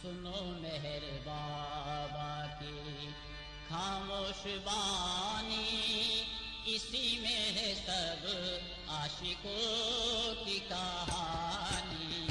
सुनो मेहर बाबा की खामोश बानी, इसी में है सब आशिकों की कहानी।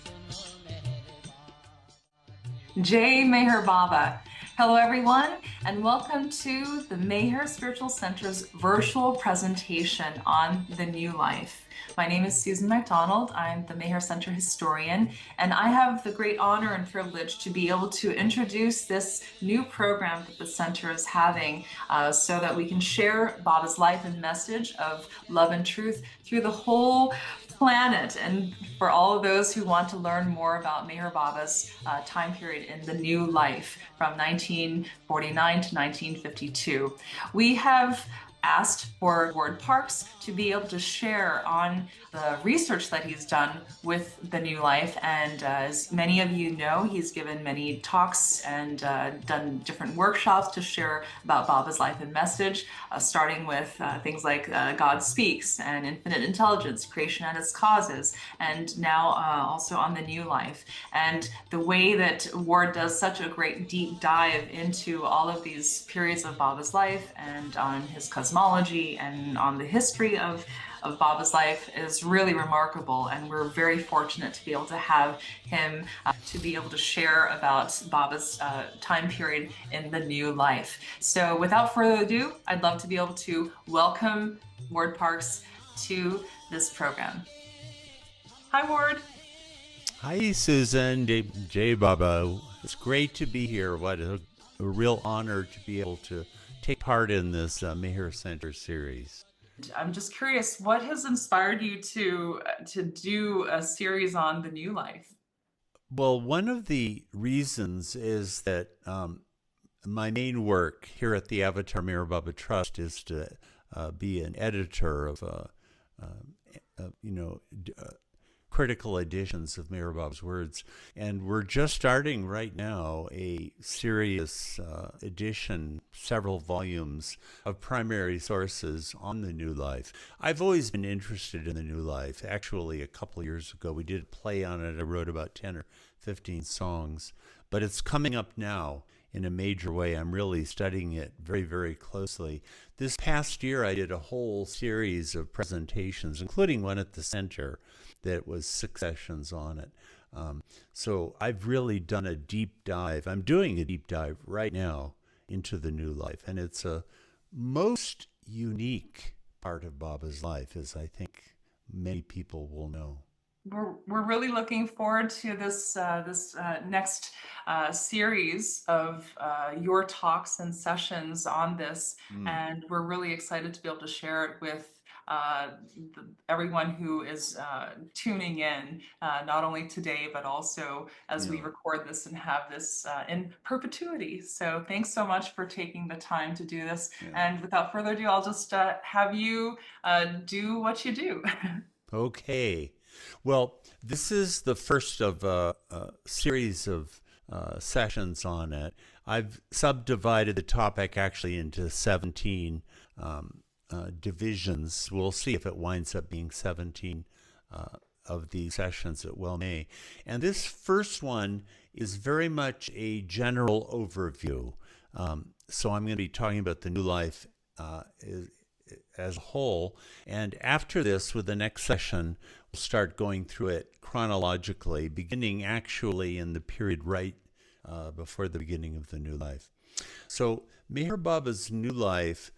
सुनो मेहर बाबा Jai Meher Baba. Hello, everyone, and welcome to the Meher Spiritual Center's virtual presentation on the new life. My name is Susan MacDonald. I'm the Meher Center historian, and I have the great honor and privilege to be able to introduce this new program that the center is having so that we can share Baba's life and message of love and truth through the whole planet, and for all of those who want to learn more about Meher Baba's time period in the new life from 1949 to 1952. We have asked for Ward Parks to be able to share on the research that he's done with the new life. And as many of you know, he's given many talks and done different workshops to share about Baba's life and message, starting with things like God Speaks and Infinite Intelligence, Creation and Its Causes, and now also on the new life. And the way that Ward does such a great deep dive into all of these periods of Baba's life and on his cosmology and on the history of Baba's life is really remarkable, and we're very fortunate to be able to have him to be able to share about Baba's time period in the new life. So without further ado, I'd love to be able to welcome Ward Parks to this program. Hi, Ward. Hi, Susan. Jay Baba. It's great to be here. What a real honor to be able to take part in this Meher Center series. I'm just curious, what has inspired you to do a series on the new life? Well, one of the reasons is that my main work here at the Avatar Meher Baba Trust is to be an editor of, critical editions of Meher Baba's words. And we're just starting right now a serious edition, several volumes of primary sources on the new life. I've always been interested in the new life. Actually, a couple of years ago, we did a play on it. I wrote about 10 or 15 songs, but it's coming up now in a major way. I'm really studying it very, very closely. This past year, I did a whole series of presentations, including one at the center that was 6 sessions on it. So I've really done a deep dive. I'm doing a deep dive right now into the new life. And it's a most unique part of Baba's life, as I think many people will know. We're really looking forward to this next series of your talks and sessions on this, and we're really excited to be able to share it with everyone who is tuning in, not only today but also as we record this and have this in perpetuity. So thanks so much for taking the time to do this. And without further ado, I'll just have you do what you do. Okay. Well, this is the first of a series of sessions on it. I've subdivided the topic actually into 17 divisions. We'll see if it winds up being 17 of these sessions. It well may. And this first one is very much a general overview. So I'm going to be talking about the new life as a whole. And after this, with the next session, we'll start going through it chronologically, beginning actually in the period right before the beginning of the new life. So Meher Baba's new life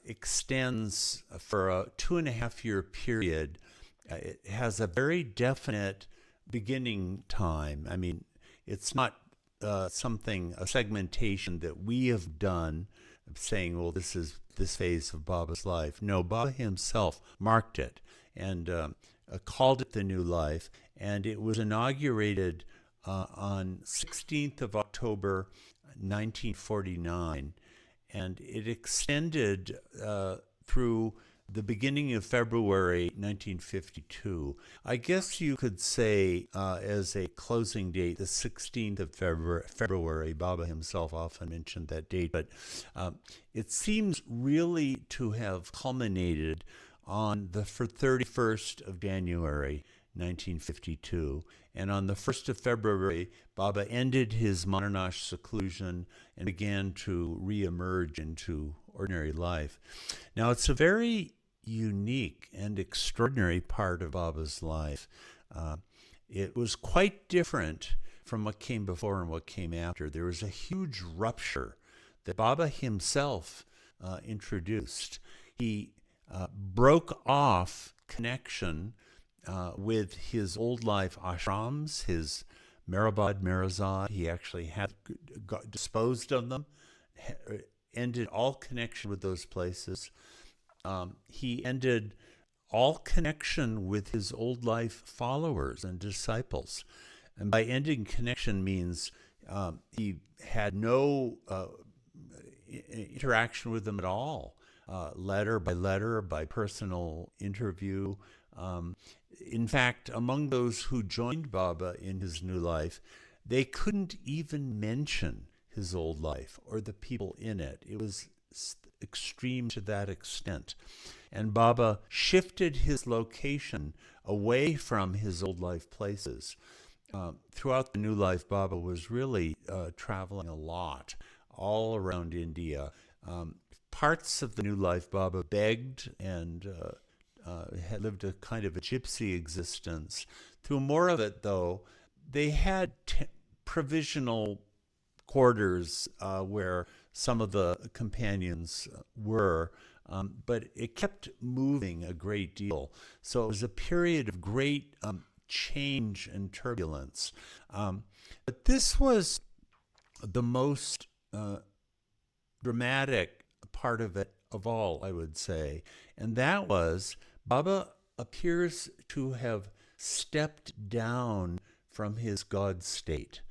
extends for a 2.5-year period. It has a very definite beginning time. I mean, it's not a segmentation that we have done, saying, well, this is this phase of Baba's life. No, Baba himself marked it and called it the new life, and it was inaugurated on 16th of October 1949, and it extended through the beginning of February 1952. I guess you could say as a closing date, the 16th of February. Baba himself often mentioned that date, but it seems really to have culminated on the 31st of January 1952. And on the 1st of February, Baba ended his Manonash seclusion and began to re-emerge into ordinary life. Now, it's a very unique and extraordinary part of Baba's life. It was quite different from what came before and what came after. There was a huge rupture that Baba himself introduced. He broke off connection with his old life ashrams, his Mehrabad, Mirzad. He actually had got disposed of them, ended all connection with those places. He ended all connection with his old life followers and disciples. And by ending connection means he had no interaction with them at all, letter, by personal interview. In fact, among those who joined Baba in his new life, they couldn't even mention his old life or the people in it. It was extreme to that extent. And Baba shifted his location away from his old life places. Throughout the new life, Baba was really traveling a lot all around India. Parts of the new life, Baba begged and had lived a kind of a gypsy existence. Through more of it, though, they had provisional quarters where some of the companions were, but it kept moving a great deal. So it was a period of great change and turbulence. But this was the most dramatic part of it of all, I would say. And that was Baba appears to have stepped down from his God state.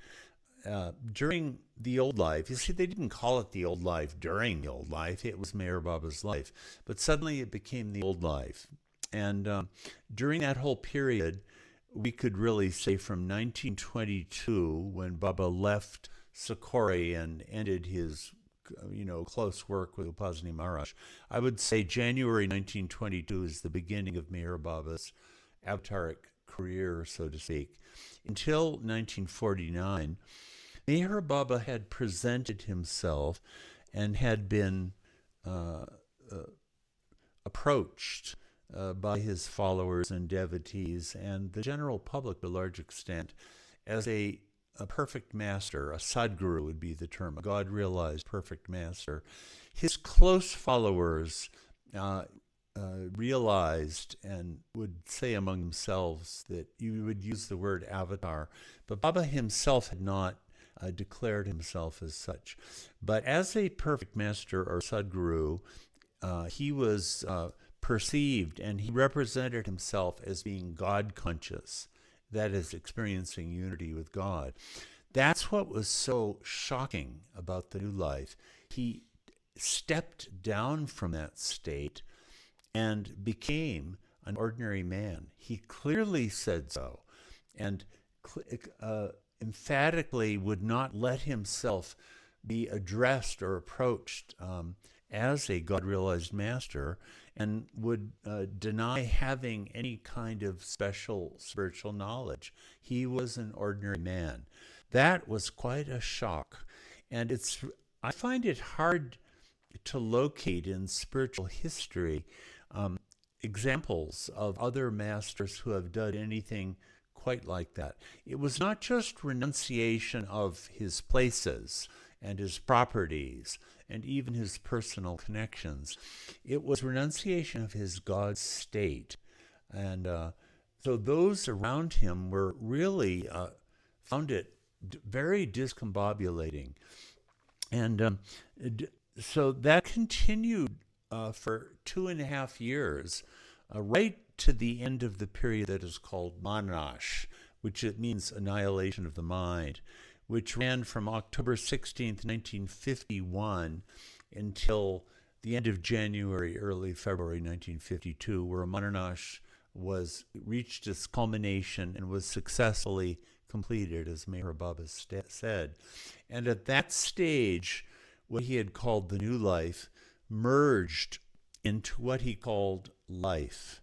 During the old life, you see, they didn't call it the old life during the old life. It was Meher Baba's life. But suddenly it became the old life. And during that whole period, we could really say from 1922, when Baba left Sakori and ended his close work with Upasani Maharaj, I would say January 1922 is the beginning of Meher Baba's Avataric career, so to speak. Until 1949, Meher Baba had presented himself and had been approached by his followers and devotees and the general public to a large extent as a perfect master. A Sadguru would be the term, a God-realized perfect master. His close followers realized and would say among themselves that you would use the word avatar, but Baba himself had not declared himself as such. But as a perfect master or Sadguru, he was perceived and he represented himself as being God conscious, that is, experiencing unity with God. That's what was so shocking about the new life. He stepped down from that state and became an ordinary man. He clearly said so, and emphatically would not let himself be addressed or approached as a God-realized master, and would deny having any kind of special spiritual knowledge. He was an ordinary man. That was quite a shock. And I find it hard to locate in spiritual history examples of other masters who have done anything quite like that. It was not just renunciation of his places and his properties and even his personal connections. It was renunciation of his God state. And so those around him were really found it very discombobulating. And so that continued for 2.5 years, right to the end of the period that is called Manonash, which it means annihilation of the mind, which ran from October 16th, 1951 until the end of January, early February 1952, where Manonash reached its culmination and was successfully completed, as Meher Baba said. And at that stage, what he had called the new life merged into what he called life.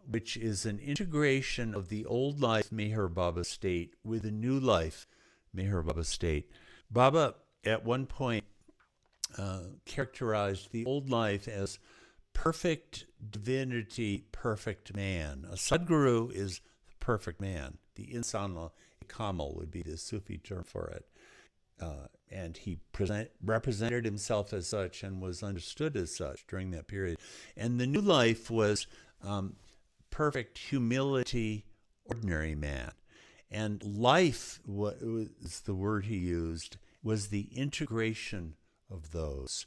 which is an integration of the old life Meher Baba state with the new life Meher Baba state. Baba at one point characterized the old life as perfect divinity, perfect man. A Sadguru is the perfect man. The Insana Kamal would be the Sufi term for it. And he represented himself as such and was understood as such during that period. And the new life was perfect humility, ordinary man. And life, what was the word he used, was the integration of those.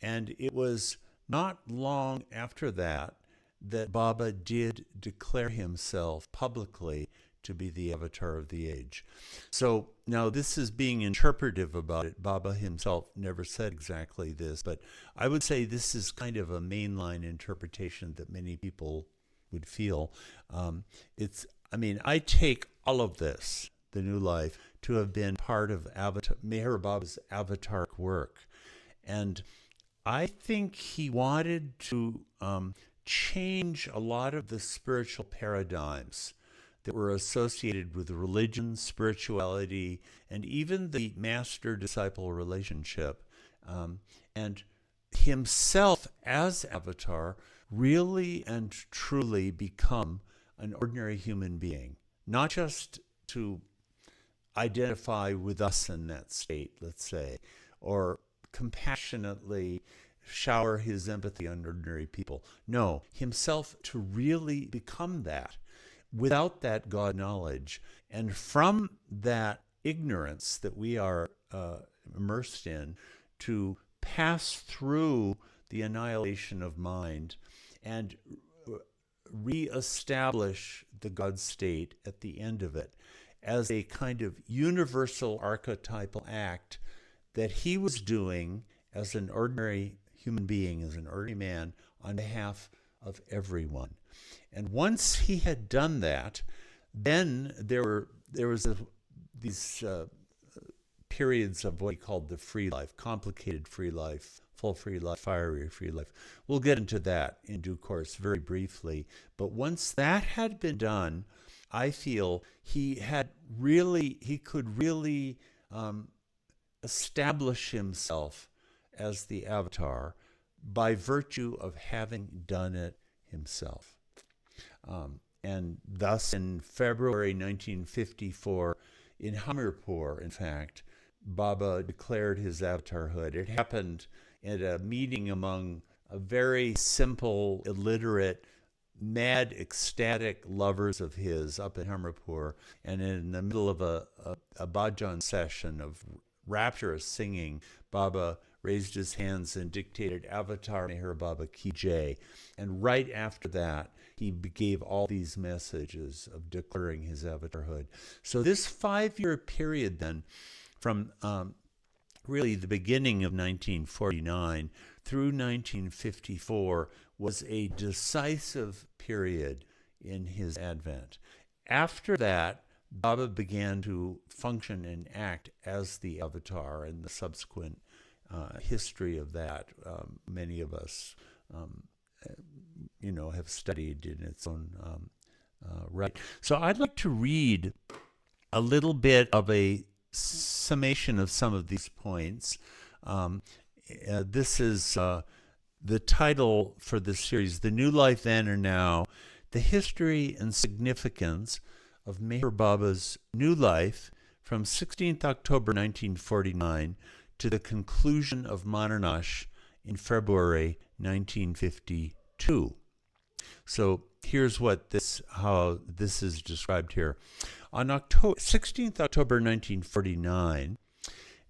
And it was not long after that that Baba did declare himself publicly to be the avatar of the age. So now this is being interpretive about it. Baba himself never said exactly this, but I would say this is kind of a mainline interpretation that many people would feel. I take all of this, the new life, to have been part of Meher Baba's Avataric work. And I think he wanted to change a lot of the spiritual paradigms that were associated with religion, spirituality, and even the master-disciple relationship. And himself as Avatar really and truly become an ordinary human being, not just to identify with us in that state, let's say, or compassionately shower his empathy on ordinary people. No, himself to really become that without that God knowledge. And from that ignorance that we are immersed in, to pass through the annihilation of mind and reestablish the God state at the end of it as a kind of universal archetypal act that he was doing as an ordinary human being, as an ordinary man, on behalf of everyone. And once he had done that, then there was these periods of what he called the free life, complicated free life, full free life, fiery free life. We'll get into that in due course very briefly. But once that had been done, I feel he could really establish himself as the avatar by virtue of having done it himself. And thus in February 1954, in Hamirpur, in fact, Baba declared his avatarhood. It happened at a meeting among a very simple, illiterate, mad, ecstatic lovers of his up in Hamirpur, and in the middle of a bhajan session of rapturous singing, Baba raised his hands and dictated Avatar Meher Baba Ki Jai. And right after that, he gave all these messages of declaring his avatarhood. So this 5-year period then, from really the beginning of 1949 through 1954, was a decisive period in his advent. After that, Baba began to function and act as the avatar, and the subsequent history of that, many of us, have studied in its own right. So I'd like to read a little bit of a summation of some of these points. This is the title for this series, The New Life Then or Now, The History and Significance of Meher Baba's New Life from 16th October 1949 to the conclusion of Manonash in February 1952. So here's how this is described here. On 16th October 1949,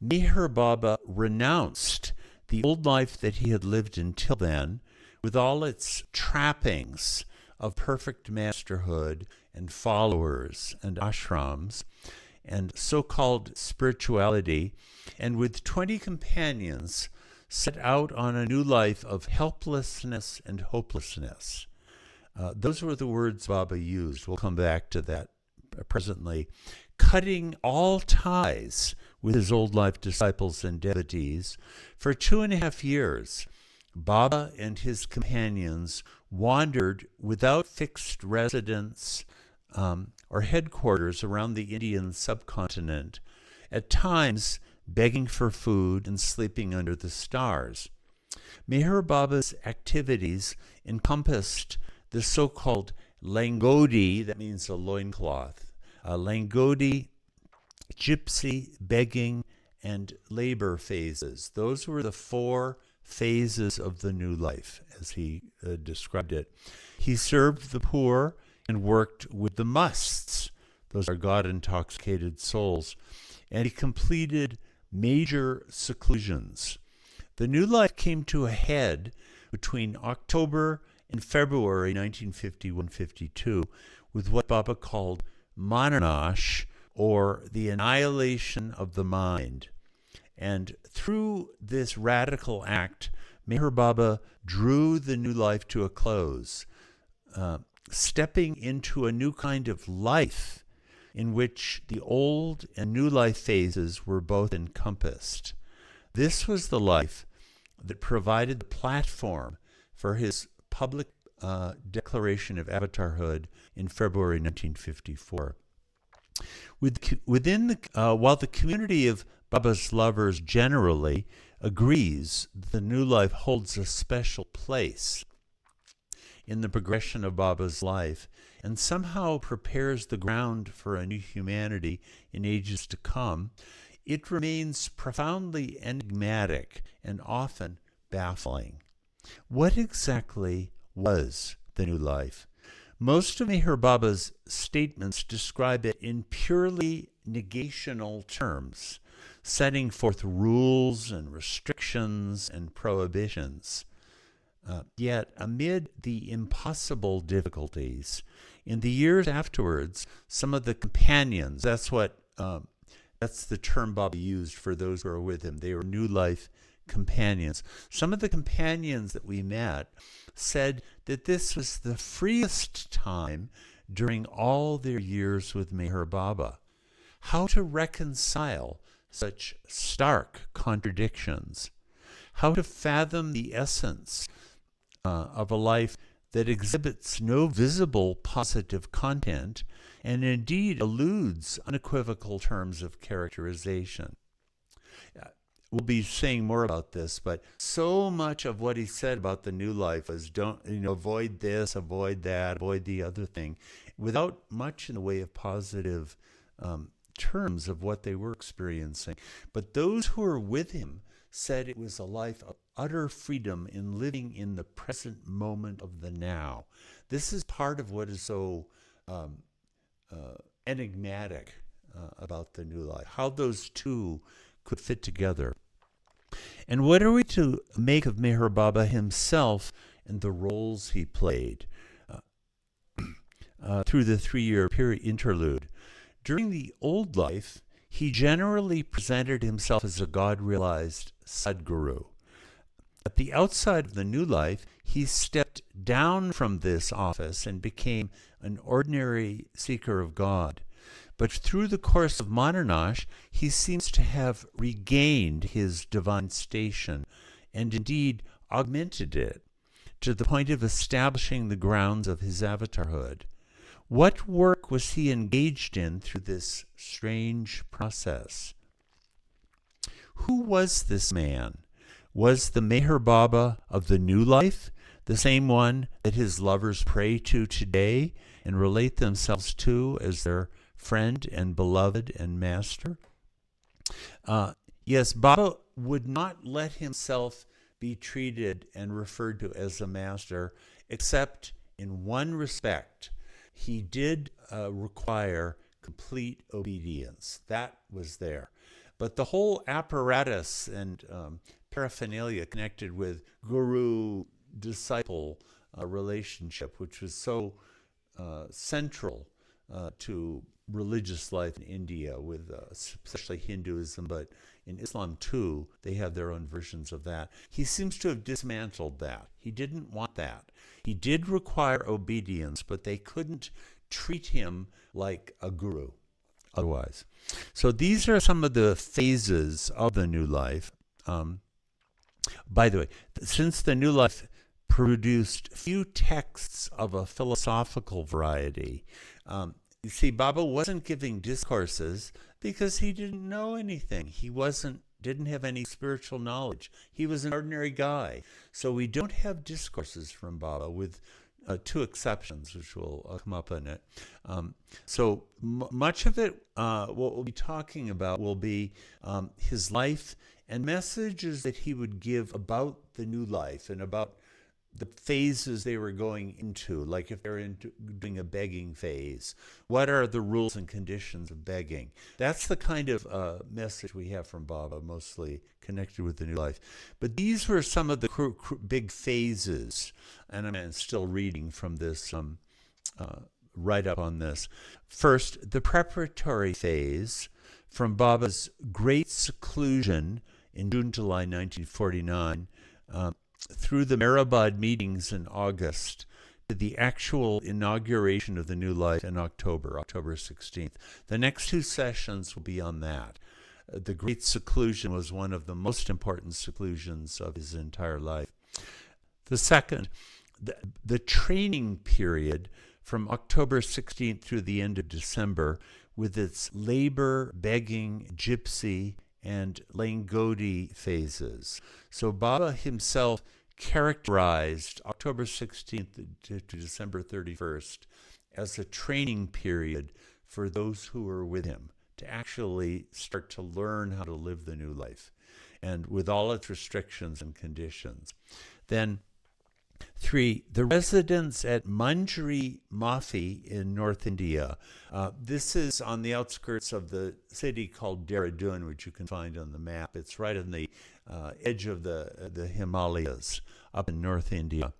Meher Baba renounced the old life that he had lived until then, with all its trappings of perfect masterhood and followers and ashrams and so-called spirituality, and with 20 companions set out on a new life of helplessness and hopelessness. Those were the words Baba used. We'll come back to that presently. Cutting all ties with his old life disciples and devotees, for 2.5 years, Baba and his companions wandered without fixed residence or headquarters around the Indian subcontinent, at times begging for food and sleeping under the stars. Meher Baba's activities encompassed the so-called Langodi, that means a loincloth, Langodi, gypsy, begging, and labor phases. Those were the 4 phases of the new life, as he described it. He served the poor and worked with the musts. Those are God-intoxicated souls. And he completed major seclusions. The new life came to a head between October and February 1951-52 with what Baba called Manonash, or the annihilation of the mind. And through this radical act, Meher Baba drew the new life to a close, stepping into a new kind of life in which the old and new life phases were both encompassed. This was the life that provided the platform for his public declaration of avatarhood in February 1954. While the community of Baba's lovers generally agrees the new life holds a special place in the progression of Baba's life and somehow prepares the ground for a new humanity in ages to come, it remains profoundly enigmatic and often baffling. What exactly was the new life? Most of Meher Baba's statements describe it in purely negational terms, setting forth rules and restrictions and prohibitions. Yet, amid the impossible difficulties, in the years afterwards, some of the companions, that's the term Baba used for those who were with him. They were new life companions. Some of the companions that we met said that this was the freest time during all their years with Meher Baba. How to reconcile such stark contradictions? How to fathom the essence of a life that exhibits no visible positive content and indeed eludes unequivocal terms of characterization? We'll be saying more about this, but so much of what he said about the new life was avoid this, avoid that, avoid the other thing, without much in the way of positive terms of what they were experiencing. But those who were with him said it was a life of utter freedom in living in the present moment of the now. This is part of what is so enigmatic about the new life, how those two could fit together. And what are we to make of Meher Baba himself and the roles he played through the 3-year period interlude? During the old life, he generally presented himself as a God-realized Sadguru. At the outside of the new life, he stepped down from this office and became an ordinary seeker of God. But through the course of Manonash, he seems to have regained his divine station and indeed augmented it to the point of establishing the grounds of his avatarhood. What work was he engaged in through this strange process? Who was this man? Was the Meher Baba of the new life the same one that his lovers pray to today and relate themselves to as their friend and beloved and master? Yes, Baba would not let himself be treated and referred to as a master, except in one respect. He did require complete obedience. That was there. But the whole apparatus and paraphernalia connected with guru-disciple relationship, which was so central to religious life in India, with especially Hinduism, but in Islam too, they have their own versions of that. He seems to have dismantled that. He didn't want that. He did require obedience, but they couldn't treat him like a guru otherwise. So these are some of the phases of the new life. By the way, since the new life produced few texts of a philosophical variety. You see, Baba wasn't giving discourses because he didn't know anything. He didn't have any spiritual knowledge. He was an ordinary guy. So we don't have discourses from Baba, with two exceptions, which will come up in it. So much of it, what we'll be talking about, will be his life and messages that he would give about the new life and about the phases they were going into, like if they're doing a begging phase. What are the rules and conditions of begging? That's the kind of message we have from Baba, mostly connected with the new life. But these were some of the big phases, and I'm still reading from this write-up on this. First, the preparatory phase from Baba's Great Seclusion in June-July 1949, through the Mehrabad meetings in August to the actual inauguration of the new life in October 16th. The next two sessions will be on that. The Great Seclusion was one of the most important seclusions of his entire life. The second, the training period from October 16th through the end of December, with its labor, begging, gypsy, and Langodi phases. So Baba himself characterized October 16th to December 31st as a training period for those who were with him to actually start to learn how to live the new life, and with all its restrictions and conditions. Then 3, the residence at Manjari Mafi in North India. This is on the outskirts of the city called Dehradun, which you can find on the map. It's right on the edge of the Himalayas up in North India.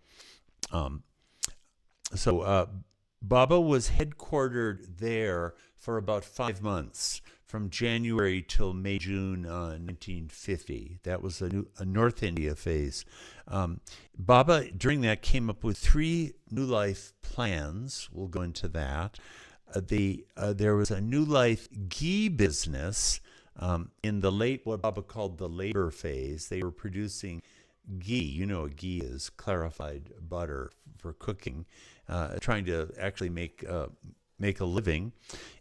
So Baba was headquartered there for about 5 months, from January till May, June 1950. That was a North India phase. Baba, during that, came up with 3 New Life plans. We'll go into that. There was a New Life ghee business in what Baba called the labor phase. They were producing ghee. You know what ghee is, clarified butter for cooking, trying to actually make a living.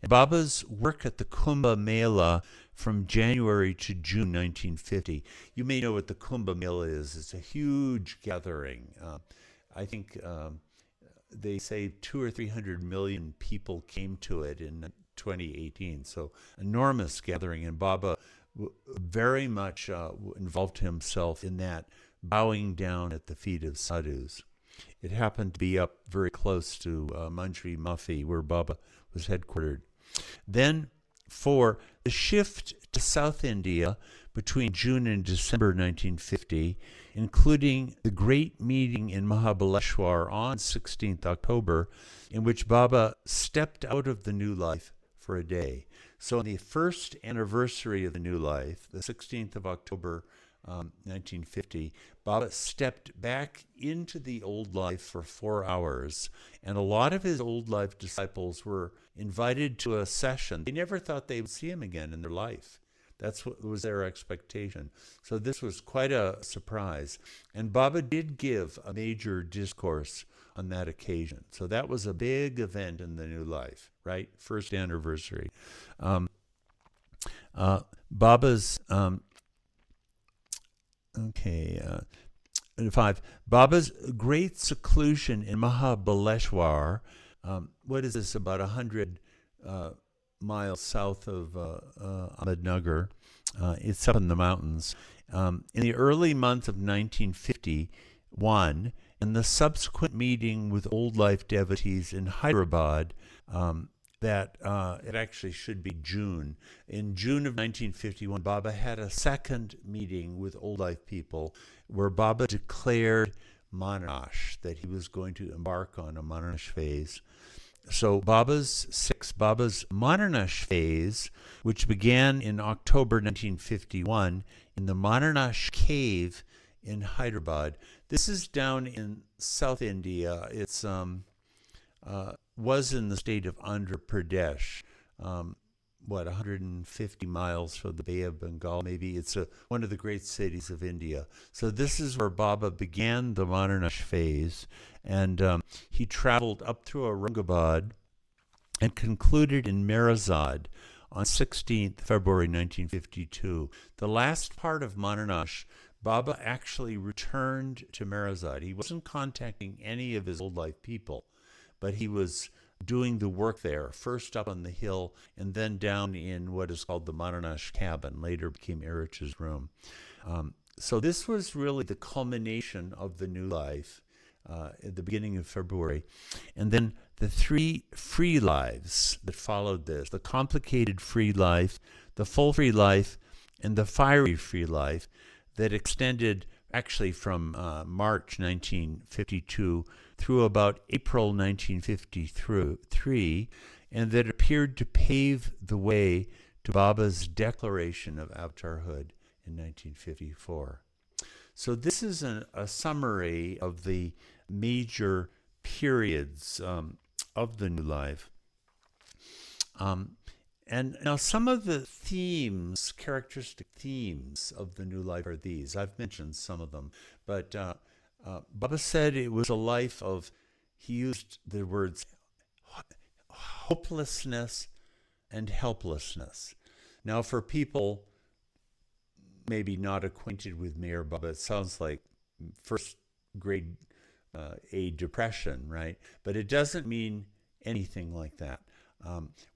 And Baba's work at the Kumbh Mela from January to June 1950. You may know what the Kumbh Mela is. It's a huge gathering. I think they say 200 or 300 million people came to it in 2018. So enormous gathering. And Baba very much involved himself in that, bowing down at the feet of sadhus. It happened to be up very close to Manjari Mafi, where Baba was headquartered. Then 4, the shift to South India between June and December 1950, including the great meeting in Mahabaleshwar on 16th October, in which Baba stepped out of the new life for a day. So on the first anniversary of the new life, the 16th of October, 1950, Baba stepped back into the old life for 4 hours, and a lot of his old life disciples were invited to a session. They never thought they would see him again in their life. That's what was their expectation. So this was quite a surprise. And Baba did give a major discourse on that occasion. So that was a big event in the new life, right? First anniversary. Baba's 5. Baba's Great Seclusion in Mahabaleshwar. What is this? About 100 miles south of Ahmednagar. It's up in the mountains. In the early month of 1951, and the subsequent meeting with old life devotees in Hyderabad, it actually should be June. In June of 1951, Baba had a second meeting with old life people where Baba declared Manonash, that he was going to embark on a Manonash phase. So Baba's Manonash phase, which began in October 1951 in the Manonash cave in Hyderabad. This is down in South India. It's was in the state of Andhra Pradesh. 150 miles from the Bay of Bengal. Maybe it's one of the great cities of India. So this is where Baba began the Manonash phase, and he traveled up through Aurangabad and concluded in Merazad on 16th February 1952. The last part of Manonash, Baba actually returned to Merazad. He wasn't contacting any of his old life people, but he was doing the work there, first up on the hill and then down in what is called the Manonash cabin, later became Erich's room. So this was really the culmination of the new life at the beginning of February. And then the 3 free lives that followed this, the complicated free life, the full free life, and the fiery free life that extended actually from March 1952 through about April 1953, and that appeared to pave the way to Baba's declaration of avatarhood in 1954. So this is a summary of the major periods of the new life. And now some of the themes, characteristic themes of the new life are these. I've mentioned some of them, but Baba said it was a life of, he used the words hopelessness and helplessness. Now for people maybe not acquainted with Meher Baba, it sounds like first grade A depression, right? But it doesn't mean anything like that.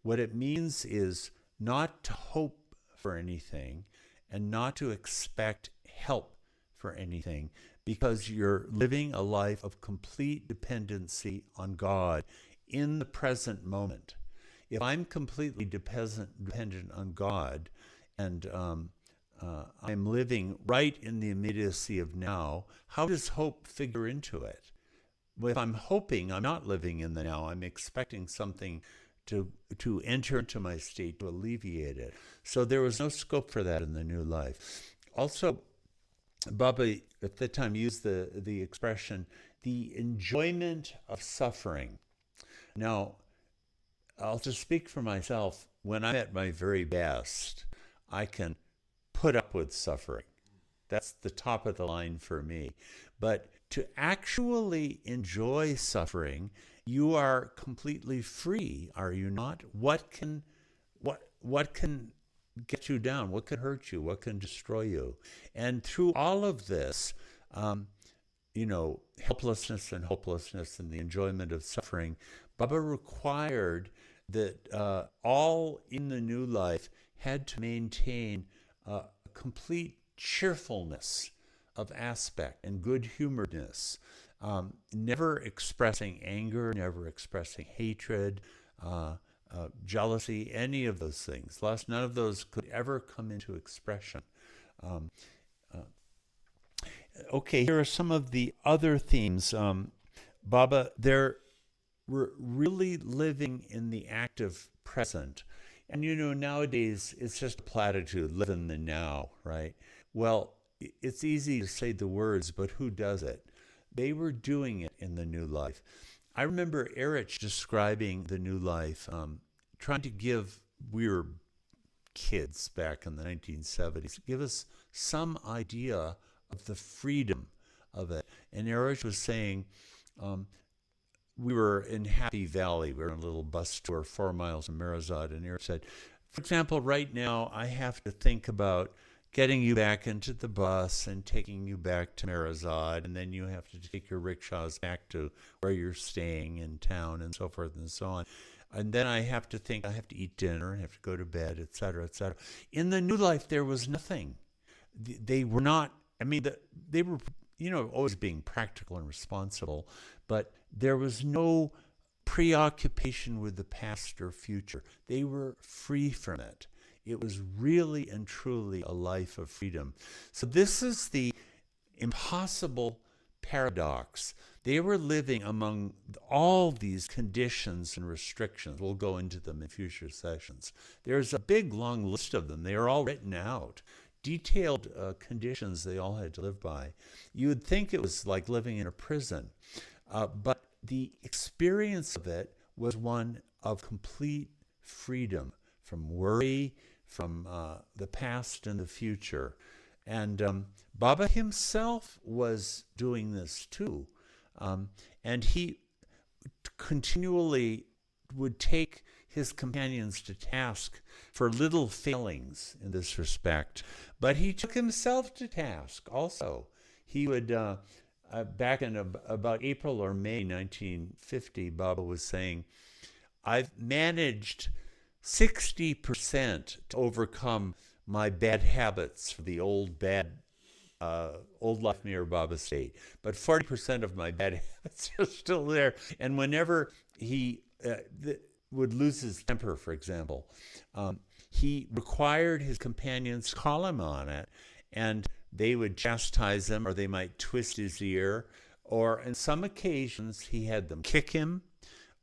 What it means is not to hope for anything and not to expect help for anything, because you're living a life of complete dependency on God in the present moment. If I'm completely dependent on God and I'm living right in the immediacy of now, how does hope figure into it? Well, if I'm hoping, I'm not living in the now. I'm expecting something to enter into my state to alleviate it. So there was no scope for that in the new life. Also, Baba at that time used the expression, the enjoyment of suffering. Now, I'll just speak for myself. When I'm at my very best, I can put up with suffering. That's the top of the line for me. But to actually enjoy suffering, you are completely free, are you not? What can get you down? What can hurt you? What can destroy you? And through all of this, helplessness and hopelessness and the enjoyment of suffering, Baba required that all in the new life had to maintain a complete cheerfulness of aspect and good humoredness, never expressing anger, never expressing hatred, jealousy, any of those things. None of those could ever come into expression. Okay, here are some of the other themes. Baba, they're really living in the active present. And nowadays it's just a platitude, live in the now, right? Well, it's easy to say the words, but who does it? They were doing it in the new life. I remember Erich describing the new life, trying to we were kids back in the 1970s, give us some idea of the freedom of it. And Erich was saying, we were in Happy Valley. We were on a little bus tour 4 miles from Merazad, and Erich said, for example, right now I have to think about getting you back into the bus and taking you back to Merazad, and then you have to take your rickshaws back to where you're staying in town and so forth and so on. And then I have to think I have to eat dinner, I have to go to bed, et cetera, et cetera. In the new life, there was nothing. They were not, they were, always being practical and responsible, but there was no preoccupation with the past or future. They were free from it. It was really and truly a life of freedom. So this is the impossible paradox. They were living among all these conditions and restrictions. We'll go into them in future sessions. There's a big, long list of them. They are all written out. Detailed conditions they all had to live by. You would think it was like living in a prison, but the experience of it was one of complete freedom worry, from the past and the future. And Baba himself was doing this too. And he continually would take his companions to task for little failings in this respect. But he took himself to task also. He would, back in about April or May 1950, Baba was saying, I've managed 60% to overcome my bad habits for the old life Mir Baba state, but 40% of my bad habits are still there. And whenever he would lose his temper, for example, he required his companions to call him on it, and they would chastise him, or they might twist his ear, or in some occasions he had them kick him,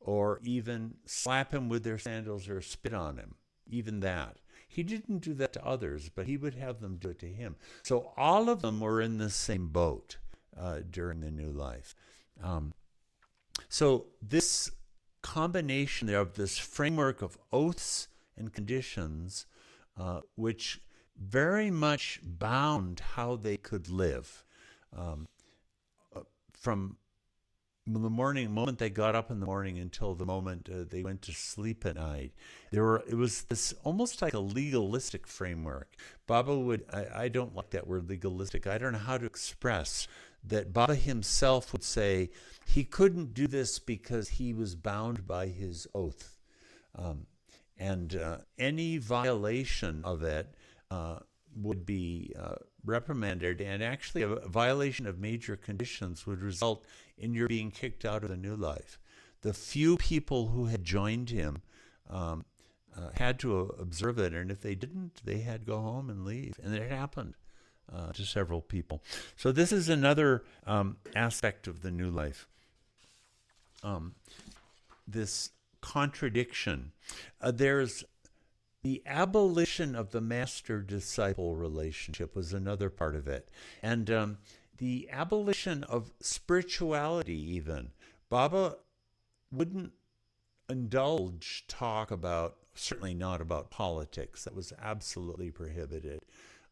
or even slap him with their sandals or spit on him, even that. He didn't do that to others, but he would have them do it to him. So all of them were in the same boat during the new life. So this combination there of this framework of oaths and conditions, which very much bound how they could live, from the moment they got up in the morning until the moment they went to sleep at night. It was this almost like a legalistic framework. Baba would, I don't like that word legalistic, I don't know how to express that. Baba himself would say he couldn't do this because he was bound by his oath. And any violation of it would be reprimanded, and actually a violation of major conditions would result in your being kicked out of the new life. The few people who had joined him had to observe it, and if they didn't, they had to go home and leave. And it happened to several people. So this is another aspect of the new life. This contradiction. There's the abolition of the master-disciple relationship was another part of it. And the abolition of spirituality even. Baba wouldn't indulge talk about, certainly not about politics. That was absolutely prohibited.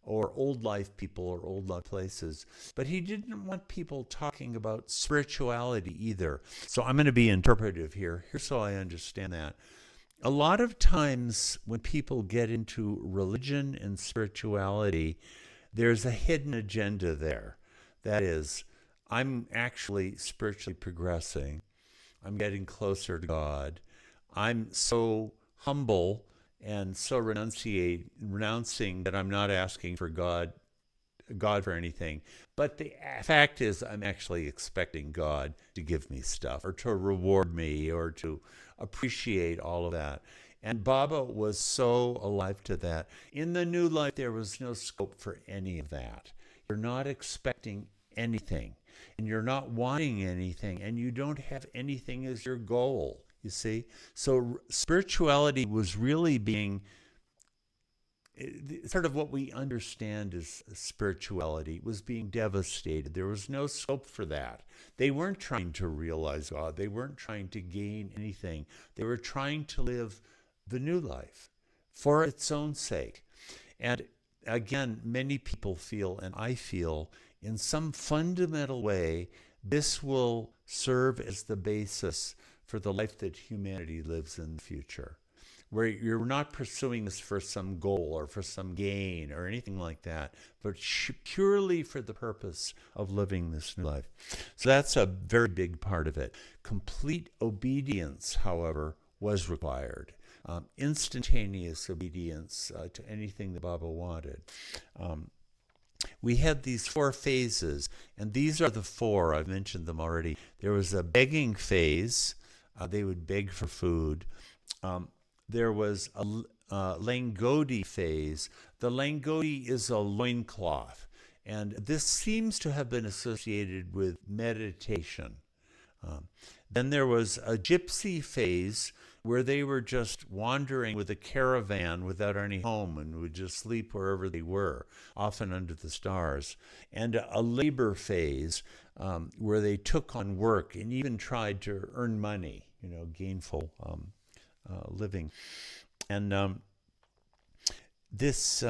Or old life people or old life places. But he didn't want people talking about spirituality either. So I'm going to be interpretive here. Here's how I understand that. A lot of times when people get into religion and spirituality, there's a hidden agenda there. That is, I'm actually spiritually progressing. I'm getting closer to God. I'm so humble and so renouncing that I'm not asking for God for anything. But the fact is, I'm actually expecting God to give me stuff or to reward me or to appreciate all of that. And Baba was so alive to that. In the new life, there was no scope for any of that. You're not expecting anything, and you're not wanting anything, and you don't have anything as your goal, you see? So spirituality was really being sort of what we understand as spirituality was being devastated. There was no scope for that. They weren't trying to realize God. They weren't trying to gain anything. They were trying to live the new life for its own sake. And again, many people feel, and I feel, in some fundamental way, this will serve as the basis for the life that humanity lives in the future, where you're not pursuing this for some goal or for some gain or anything like that, but purely for the purpose of living this new life. So that's a very big part of it. Complete obedience, however, was required. Instantaneous obedience to anything that Baba wanted. We had these 4 phases, and these are the 4. I've mentioned them already. There was a begging phase. They would beg for food. There was a Langodi phase. The Langodi is a loincloth, and this seems to have been associated with meditation. Then there was a gypsy phase where they were just wandering with a caravan without any home and would just sleep wherever they were, often under the stars. And a labor phase where they took on work and even tried to earn money, gainful living. And this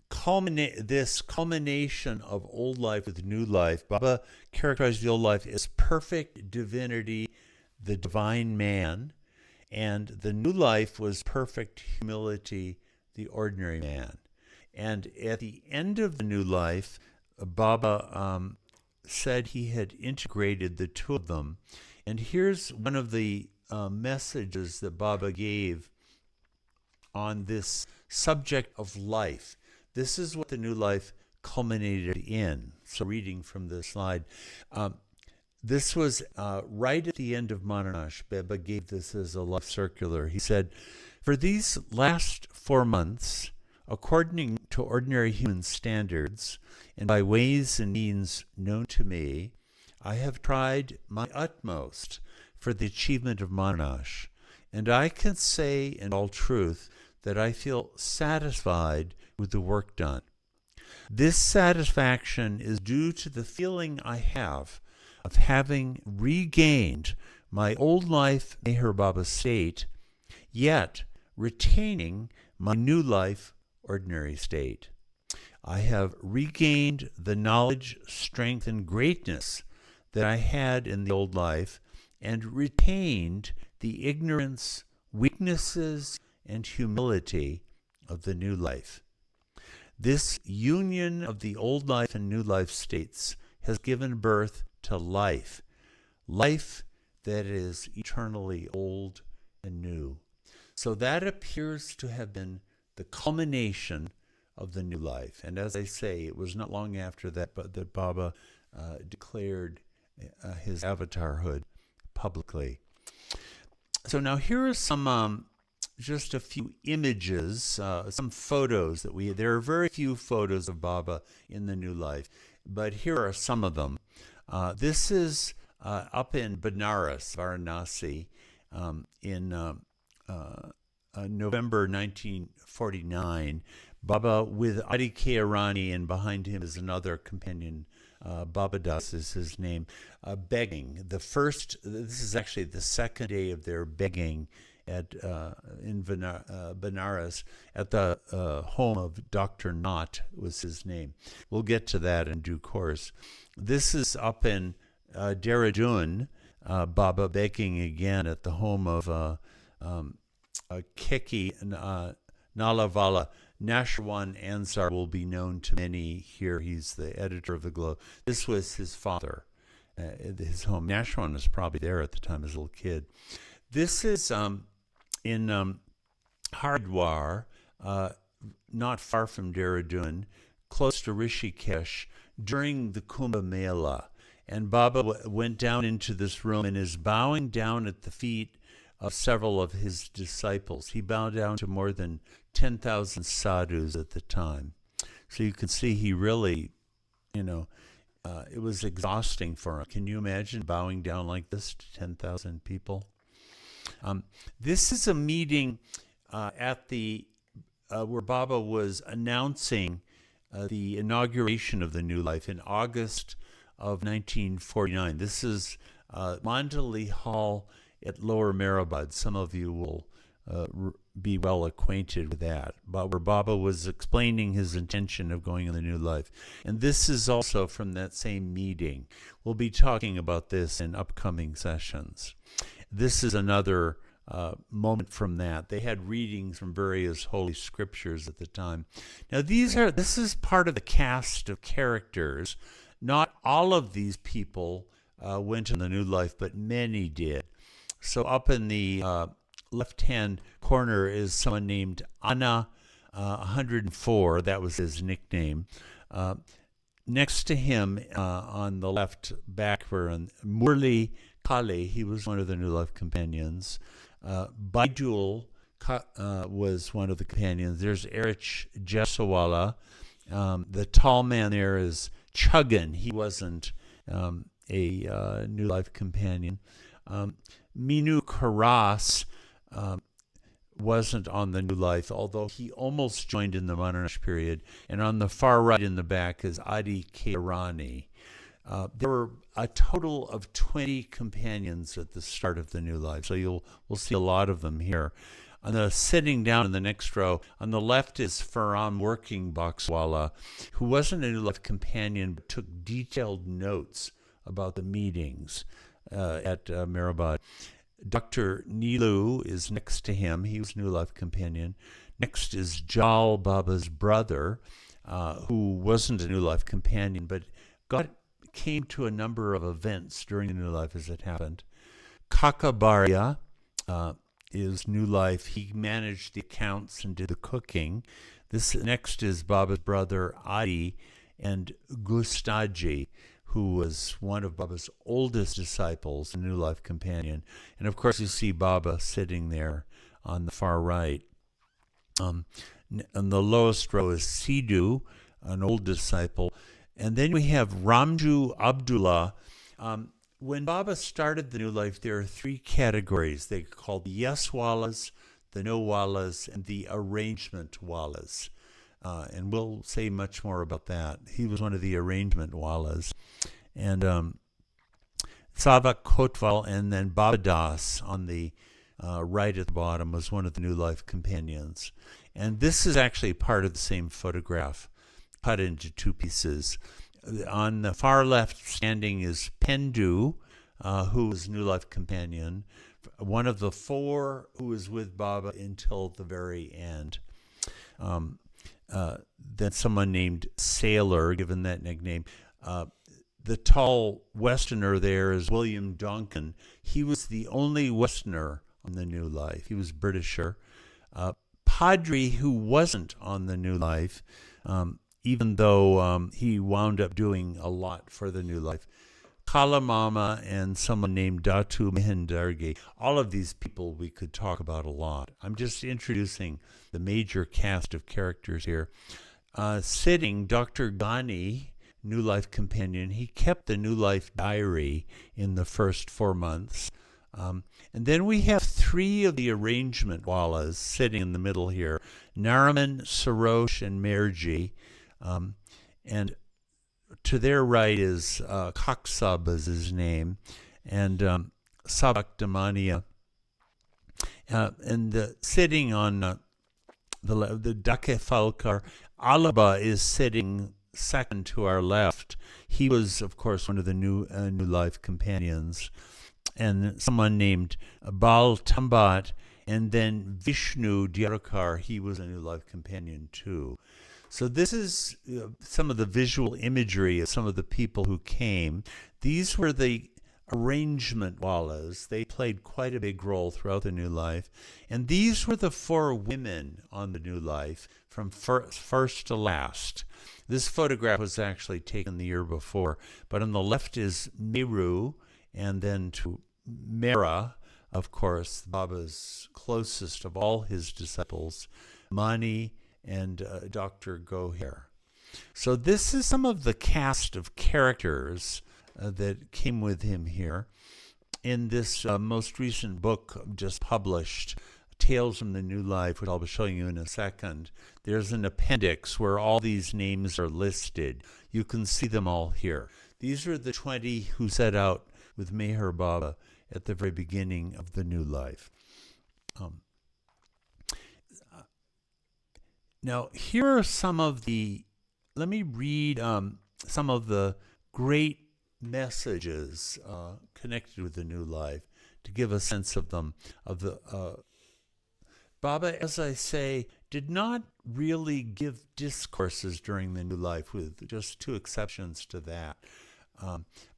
culmination of old life with new life. Baba characterized the old life as perfect divinity, the divine man, and the new life was perfect humility, the ordinary man. And at the end of the new life, Baba said he had integrated the two of them. And here's one of the messages that Baba gave on this subject of life. This is what the new life culminated in. So reading from the slide. This was right at the end of Manonash. Baba gave this as a life circular. He said, "For these last 4 months, according to ordinary human standards, and by ways and means known to me, I have tried my utmost for the achievement of Manonash, and I can say in all truth that I feel satisfied with the work done. This satisfaction is due to the feeling I have of having regained my old life Meher Baba state, yet retaining my new life ordinary state. I have regained the knowledge, strength, and greatness that I had in the old life, and retained the ignorance, weaknesses, and humility of the new life. This union of the old life and new life states has given birth to life, life that is eternally old and new." So that appears to have been the culmination of the new life. And as I say, it was not long after that that Baba declared his avatarhood publicly. So now here are some just a few images, some photos that there are very few photos of Baba in the new life, but here are some of them. This is up in Benares, Varanasi, in November 1949. Baba with Adi Kearani, and behind him is another companion, Baba Das is his name, begging. This is actually the second day of their begging in Benares at the home of Dr. Nath was his name. We'll get to that in due course. This is up in Dehradun, Baba begging again at the home of Keki Nalavala. Nashwan Ansar will be known to many here. He's the editor of the Globe. This was his father, his home. Nashwan was probably there at the time as a little kid. This is in Haridwar, not far from Dehradun, close to Rishikesh, during the Kumbh Mela. And Baba went down into this room and is bowing down at the feet of several of his disciples. He bowed down to more than 10,000 sadhus at the time. So you can see he really, it was exhausting for him. Can you imagine bowing down like this to 10,000 people? This is a meeting at the where Baba was announcing the inauguration of the New Life in August of 1949. This is Mandali Hall at Lower Mehrabad. Some of you will be well acquainted with that, but where Baba was explaining his intention of going in the new life. And this is also from that same meeting. We'll be talking about this in upcoming sessions. This is another moment from that. They had readings from various holy scriptures at the time. Now this is part of the cast of characters. Not all of these people went in the new life, but many did. So up in the left-hand corner is someone named Anna 104. That was his nickname. Next to him on the left back were Murli Kale. He was one of the New Life companions. Baidul was one of the companions. There's Erich Jesawala. The tall man there is Chuggin. He wasn't a New Life companion. Minu Karas wasn't on the New Life, although he almost joined in the Manonash period. And on the far right in the back is Adi Kearani. There were a total of 20 companions at the start of the New Life, so we'll see a lot of them here. On the sitting down in the next row, on the left is Faram Working Boxwala, who wasn't a New Life companion but took detailed notes about the meetings at Mehrabad. Dr. Nilu is next to him. He was New Life companion. Next is Jal Baba's brother, who wasn't a New Life companion, but came to a number of events during the New Life as it happened. Kakabaria is New Life. He managed the accounts and did the cooking. This next is Baba's brother Adi and Gustaji, who was one of Baba's oldest disciples, a New Life companion. And of course, you see Baba sitting there on the far right. On the lowest row is Sidhu, an old disciple. And then we have Ramju Abdullah. When Baba started the New Life, there are three categories. They called the Yes Wallas, the No Wallas, and the Arrangement Wallas. And we'll say much more about that. He was one of the Arrangement Wallas. And Savak Kotwal and then Baba Das on the right at the bottom was one of the New Life companions. And this is actually part of the same photograph, cut into two pieces. On the far left standing is Pendu, who was New Life companion, one of the four who was with Baba until the very end. Then someone named Sailor, given that nickname. The tall Westerner there is William Donkin. He was the only Westerner on the New Life. He was Britisher. Padre, who wasn't on the New Life, even though he wound up doing a lot for the New Life. Kalamama and someone named Datu Mehendargi. All of these people we could talk about a lot. I'm just introducing the major cast of characters here. Sitting, Dr. Ghani, New Life companion, he kept the New Life diary in the first 4 months. And then we have three of the Arrangement Wallas sitting in the middle here. Nariman, Sarosh, and Merji. And to their right is Kaksab is his name, and Sabak Damania. And sitting on the Dake Falkar, Alaba is sitting second to our left. He was, of course, one of the New Life companions. And someone named Bal Tambat, and then Vishnu Dyarakar, he was a New Life companion too. So this is some of the visual imagery of some of the people who came. These were the Arrangement Wallas. They played quite a big role throughout the New Life. And these were the four women on the New Life from first to last. This photograph was actually taken the year before. But on the left is Meru, and then to Mera, of course, Baba's closest of all his disciples, Mani, and Dr. Goher. So this is some of the cast of characters that came with him here. In this most recent book just published, Tales from the New Life, which I'll be showing you in a second, there's an appendix where all these names are listed. You can see them all here. These are the 20 who set out with Meher Baba at the very beginning of the New Life. Now, here are some of the, let me read some of the great messages connected with the New Life to give a sense of them. Baba, as I say, did not really give discourses during the New Life, with just two exceptions to that.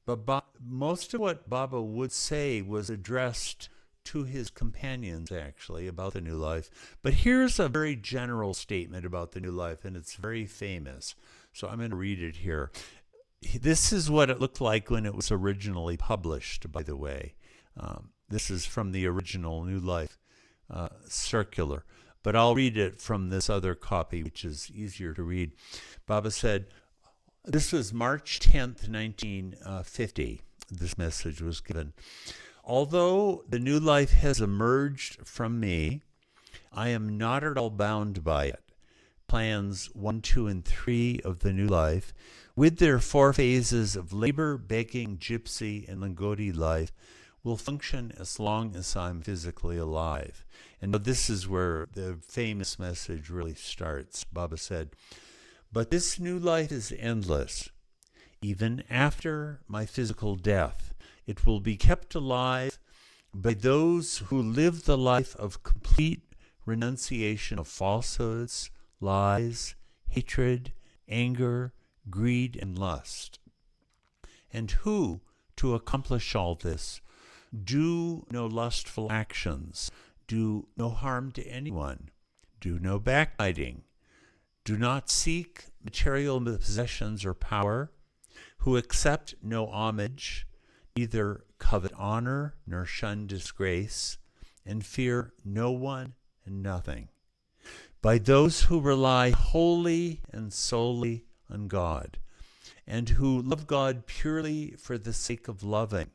But most of what Baba would say was addressed to his companions, actually, about the New Life. But here's a very general statement about the New Life, and it's very famous. So I'm going to read it here. This is what it looked like when it was originally published, by the way. This is from the original New Life circular. But I'll read it from this other copy, which is easier to read. Baba said, this was March 10th, 1950. This message was given. Although the New Life has emerged from me, I am not at all bound by it. Plans 1, 2, and 3 of the New Life, with their 4 phases of labor, begging, gypsy, and Lingoti life, will function as long as I'm physically alive. And this is where the famous message really starts. Baba said, "But this new life is endless. Even after my physical death, it will be kept alive by those who live the life of complete renunciation of falsehoods, lies, hatred, anger, greed, and lust, and who, to accomplish all this, do no lustful actions, do no harm to anyone, do no backbiting, do not seek material possessions or power, who accept no homage, neither covet honor nor shun disgrace, and fear no one and nothing, by those who rely wholly and solely on God, and who love God purely for the sake of loving,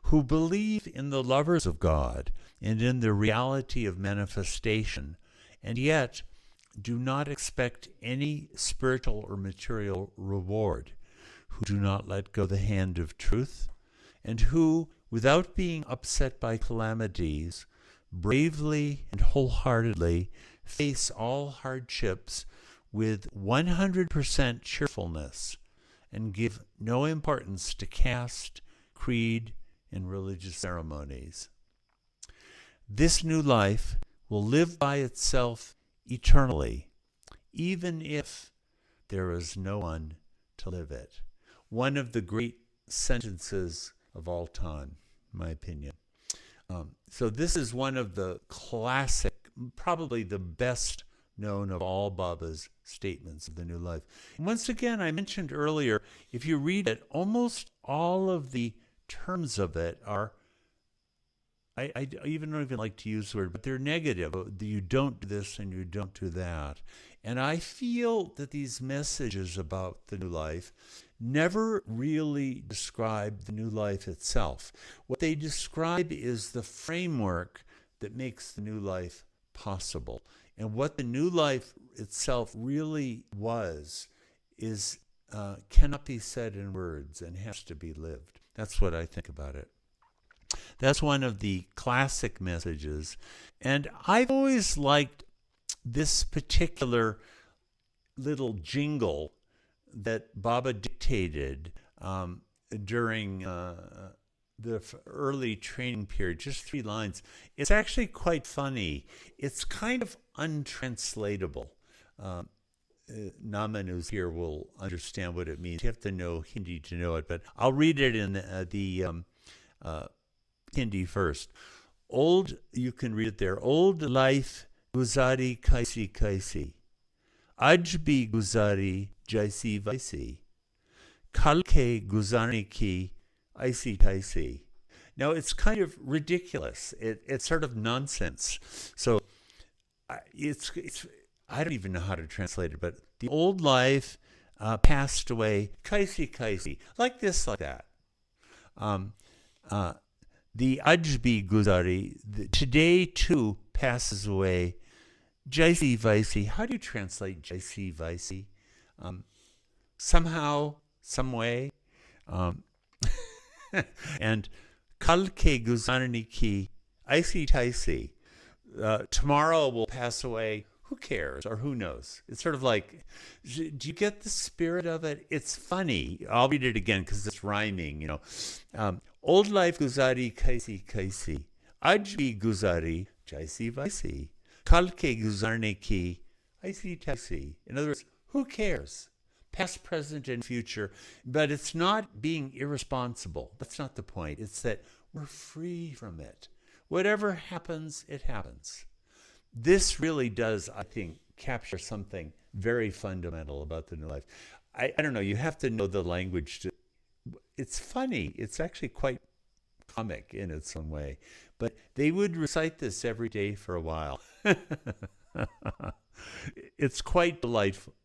who believe in the lovers of God and in the reality of manifestation, and yet do not expect any spiritual or material reward, who do not let go the hand of truth, and who, without being upset by calamities, bravely and wholeheartedly face all hardships with 100% cheerfulness and give no importance to caste, creed, and religious ceremonies. This new life will live by itself eternally, even if there is no one to live it." One of the great sentences of all time, in my opinion. So this is one of the classic, probably the best known of all Baba's statements of the new life. And once again, I mentioned earlier, if you read it, almost all of the terms of it are, I even don't even like to use the word, but they're negative. You don't do this and you don't do that. And I feel that these messages about the new life never really describe the new life itself. What they describe is the framework that makes the new life possible. And what the new life itself really was is cannot be said in words and has to be lived. That's what I think about it. That's one of the classic messages. And I've always liked this particular little jingle that Baba dictated during the early training period, just 3 lines. It's actually quite funny. It's kind of untranslatable. Naman, who's here, will understand what it means. You have to know Hindi to know it, but I'll read it in the Hindi first. You can read it there. Old life guzari kaisi kaisi. Aj bhi guzari jaisi vaisi. Kal ke guzarne ki aisi taisi. Now, it's kind of ridiculous. It's sort of nonsense. So it's I don't even know how to translate it, but the old life passed away, kaisi kaisi, like this, like that. The ajbi guzari, today too passes away. Jaisi vaisi, how do you translate jaisi vaisi? Somehow, some way. And kal ke guzarne ki aisi taisi, tomorrow will pass away. Who cares or who knows? It's sort of like, do you get the spirit of it? It's funny. I'll read it again because it's rhyming, you know. Old life guzari kaisi kaisi. Aj bhi guzari jaisi vaisi. Kal ke guzarne ki aisi taisi. In other words, who cares? Past, present, and future. But it's not being irresponsible. That's not the point. It's that we're free from it. Whatever happens, it happens. This really does, I think, capture something very fundamental about the new life. I don't know, you have to know the language. It's funny. It's actually quite comic in its own way. But they would recite this every day for a while. It's quite delightful.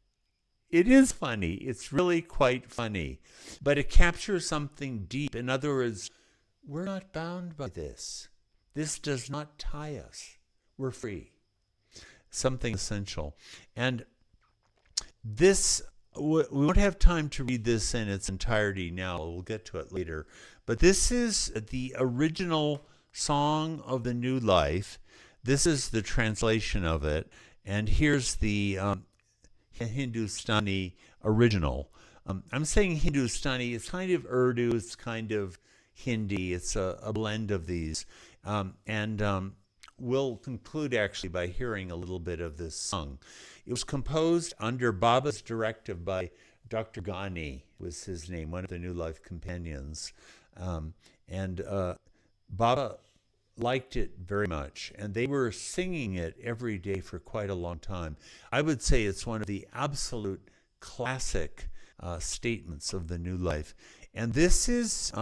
It is funny. It's really quite funny. But it captures something deep. In other words, we're not bound by this. This does not tie us. We're free. Something essential. And this we won't have time to read this in its entirety now. We'll get to it later. But this is the original Song of the New Life. This is the translation of it. And here's the Hindustani original. I'm saying Hindustani. It's kind of Urdu. It's kind of Hindi. It's a blend of these. We'll conclude actually by hearing a little bit of this sung. It was composed under Baba's directive by Dr. Ghani, was his name, one of the New Life companions. Baba liked it very much, and they were singing it every day for quite a long time. I would say it's one of the absolute classic statements of the New Life. And this is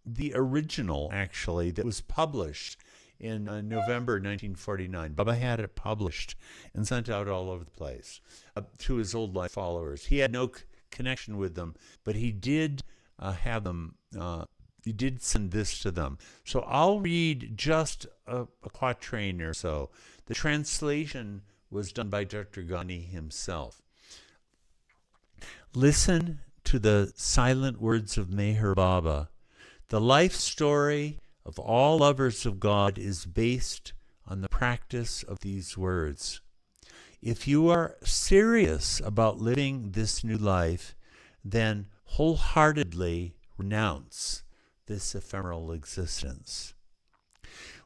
the original, actually, that was published in November 1949. Baba had it published and sent out all over the place to his old life followers. He had no connection with them, but he did have them, he did send this to them. So I'll read just a quatrain or so. The translation was done by Dr. Ghani himself. Listen to the silent words of Meher Baba. The life story of all lovers of God is based on the practice of these words. If you are serious about living this new life, then wholeheartedly renounce this ephemeral existence.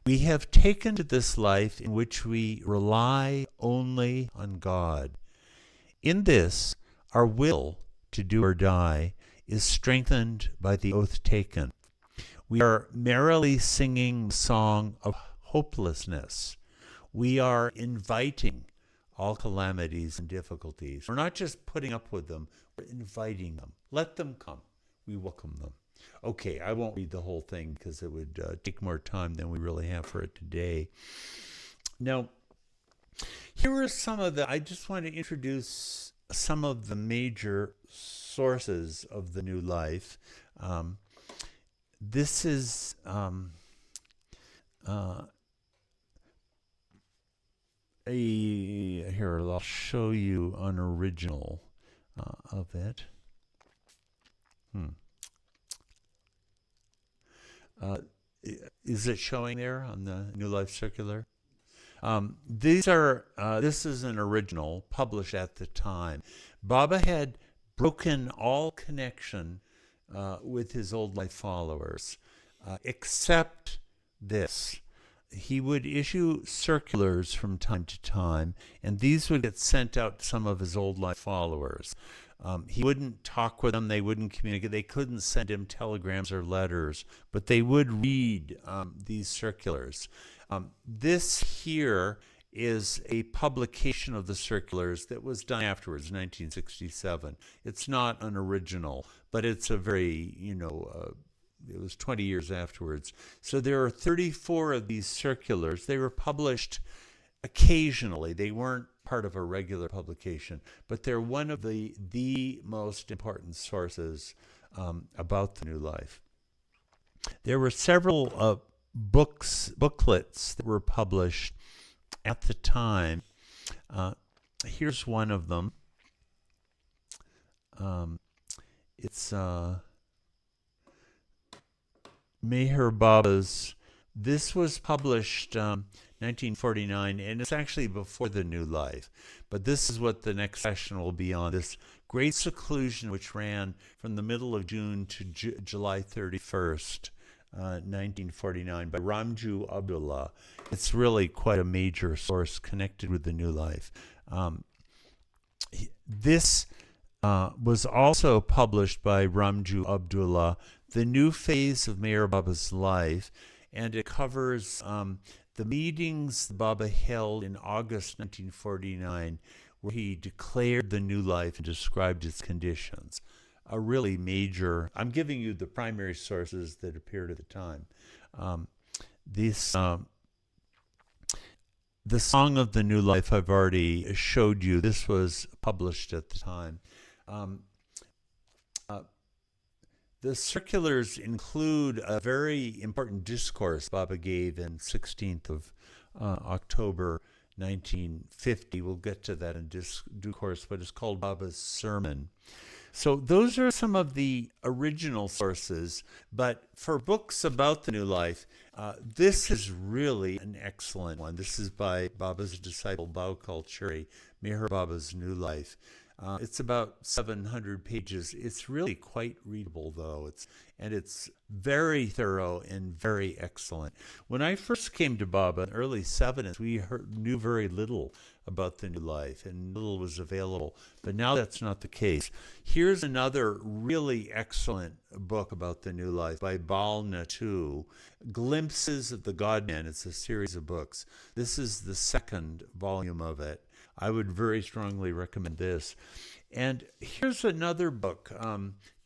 We have taken to this life in which we rely only on God. In this, our will to do or die is strengthened by the oath taken. We are merrily singing the song of hopelessness. We are inviting all calamities and difficulties. We're not just putting up with them, we're inviting them. Let them come. We welcome them. Okay, I won't read the whole thing because it would take more time than we really have for it today. Now, here are some of I just want to introduce some of the major sources of the New Life. This is here, I'll show you an original of it. Is it showing there on the New Life Circular? This is an original published at the time. Baba had broken all connection with his old life followers, except this. He would issue circulars from time to time, and these would get sent out to some of his old life followers. He wouldn't talk with them. They wouldn't communicate. They couldn't send him telegrams or letters, but they would read these circulars. This here is a publication of the circulars that was done afterwards, 1967. It's not an original, but it's a very, it was 20 years afterwards. So there are 34 of these circulars. They were published occasionally. They weren't part of a regular publication, but they're one of the most important sources about the New Life. There were several booklets that were published at the time. Here's one of them. It's Meher Baba's. This was published 1949, and it's actually before the New Life. But this is what the next session will be on, this Great Seclusion, which ran from the middle of June to July 31st, 1949, by Ramju Abdullah. It's really quite a major source connected with the New Life. This was also published by Ramju Abdullah, The New Phase of Meher Baba's Life, and it covers the meetings Baba held in August 1949, where he declared the New Life and described its conditions. A really major, I'm giving you the primary sources that appeared at the time. The Song of the New Life I've already showed you. This was published at the time. The circulars include a very important discourse Baba gave in 16th of October 1950. We'll get to that in due course, but it's called Baba's Sermon. So those are some of the original sources, but for books about the New Life, this is really an excellent one. This is by Baba's disciple Baukal Churi, Meher Baba's New Life. It's about 700 pages. It's really quite readable, though. It's very thorough and very excellent. When I first came to Baba in the early 70s, we knew very little about the New Life, and little was available. But now that's not the case. Here's another really excellent book about the New Life by Bal Natu, Glimpses of the God-Man. It's a series of books. This is the second volume of it. I would very strongly recommend this. And here's another book,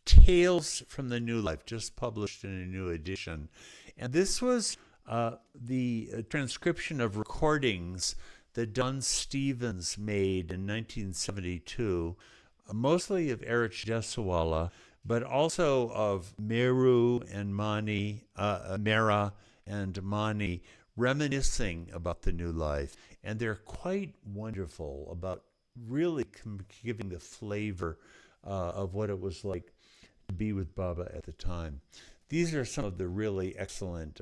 Tales from the New Life, just published in a new edition. And this was the transcription of recordings that Don Stevens made in 1972, mostly of Erich Dessewala, but also of Meru and Mani, Mera and Mani, reminiscing about the New Life. And they're quite wonderful about really giving the flavor of what it was like to be with Baba at the time. These are some of the really excellent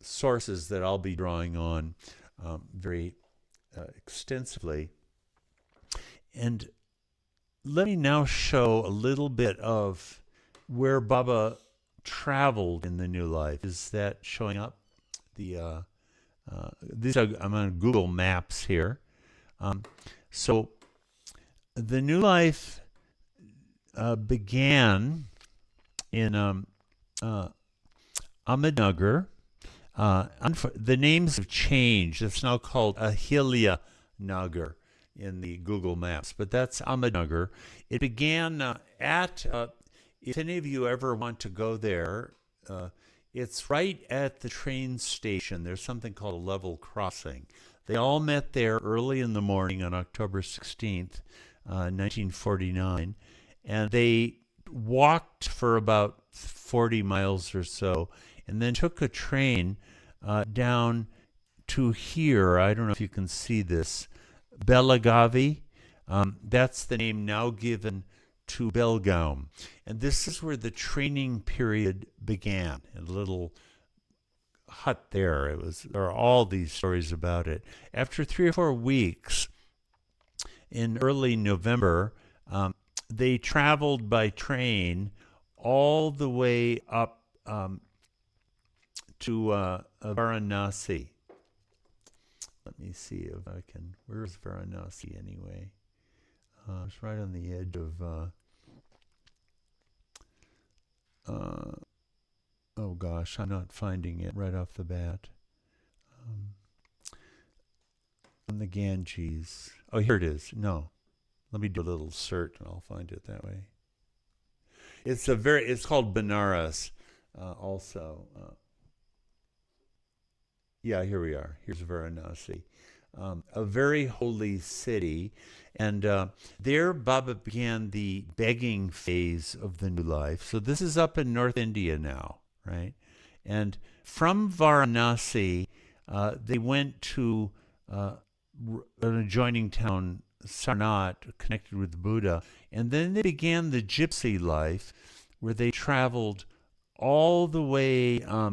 sources that I'll be drawing on very extensively. And let me now show a little bit of where Baba traveled in the New Life. Is that showing up? I'm on Google Maps here. So the New Life began in Ahmednagar. The names have changed. It's now called Ahilya Nagar in the Google Maps, but that's Ahmednagar. It began if any of you ever want to go there, it's right at the train station. There's something called a level crossing. They all met there early in the morning on October 16th, 1949, and they walked for about 40 miles or so, and then took a train down to here. I don't know if you can see this. Belagavi. That's the name now given to Belgaum. And this is where the training period began. A little hut there. There are all these stories about it. After 3 or 4 weeks, in early November, they traveled by train all the way up to Varanasi. Let me see if I can. Where's Varanasi anyway? It's right on the edge of. Oh gosh, I'm not finding it right off the bat. On the Ganges. Oh, here it is. No, let me do a little search and I'll find it that way. It's called Benares, also. Yeah, here we are. Here's Varanasi. A very holy city. And there Baba began the begging phase of the New Life. So this is up in North India now, right? And from Varanasi, they went to an adjoining town, Sarnath, connected with Buddha. And then they began the gypsy life, where they traveled all the way up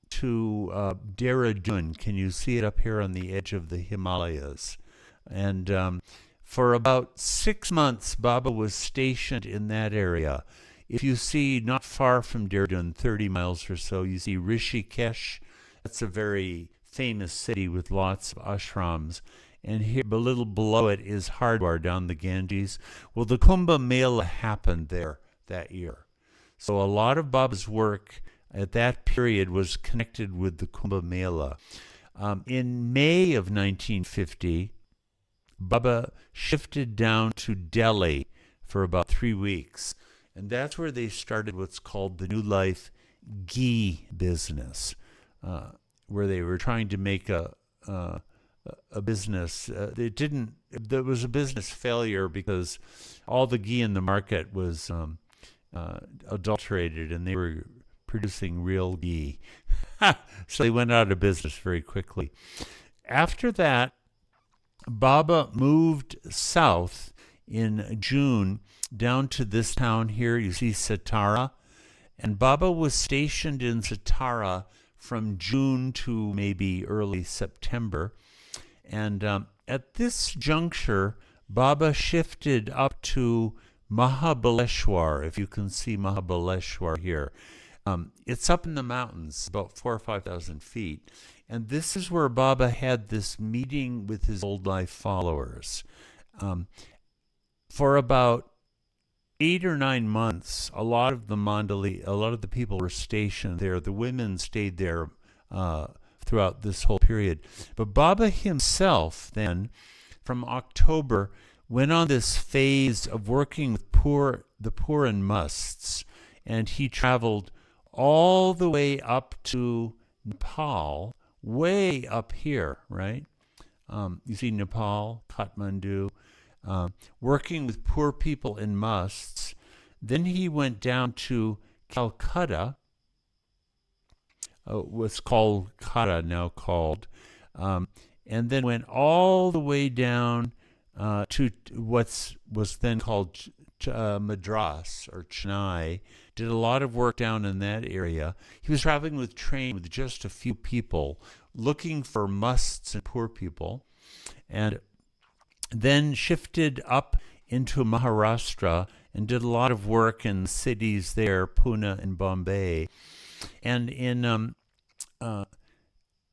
to Dehradun. Can you see it up here on the edge of the Himalayas? And for about 6 months, Baba was stationed in that area. If you see not far from Dehradun, 30 miles or so, you see Rishikesh. That's a very famous city with lots of ashrams. And here, a little below it, is Hardwar down the Ganges. Well, the Kumbh Mela happened there that year. So a lot of Baba's work at that period was connected with the Kumbh Mela. In May of 1950, Baba shifted down to Delhi for about 3 weeks. And that's where they started what's called the New Life ghee business, where they were trying to make a business. There was a business failure because all the ghee in the market was adulterated, and they were producing real ghee. So they went out of business very quickly. after that, Baba moved south in June down to this town here. You see Satara. And Baba was stationed in Satara from June to maybe early September. And at this juncture, Baba shifted up to Mahabaleshwar, if you can see Mahabaleshwar here. It's up in the mountains, about 4,000 or 5,000 feet. And this is where Baba had this meeting with his old life followers. For about 8 or 9 months, a lot of the people were stationed there. The women stayed there throughout this whole period. But Baba himself then, from October, went on this phase of working with the poor and musts. And he traveled all the way up to Nepal, way up here, right? You see Nepal, Kathmandu, working with poor people in musts. Then he went down to Calcutta, was called Kata, now called, and then went all the way down to what was then called Madras or Chennai. Did a lot of work down in that area. He was traveling with train with just a few people, looking for musts and poor people, and then shifted up into Maharashtra and did a lot of work in cities there, Pune and Bombay. And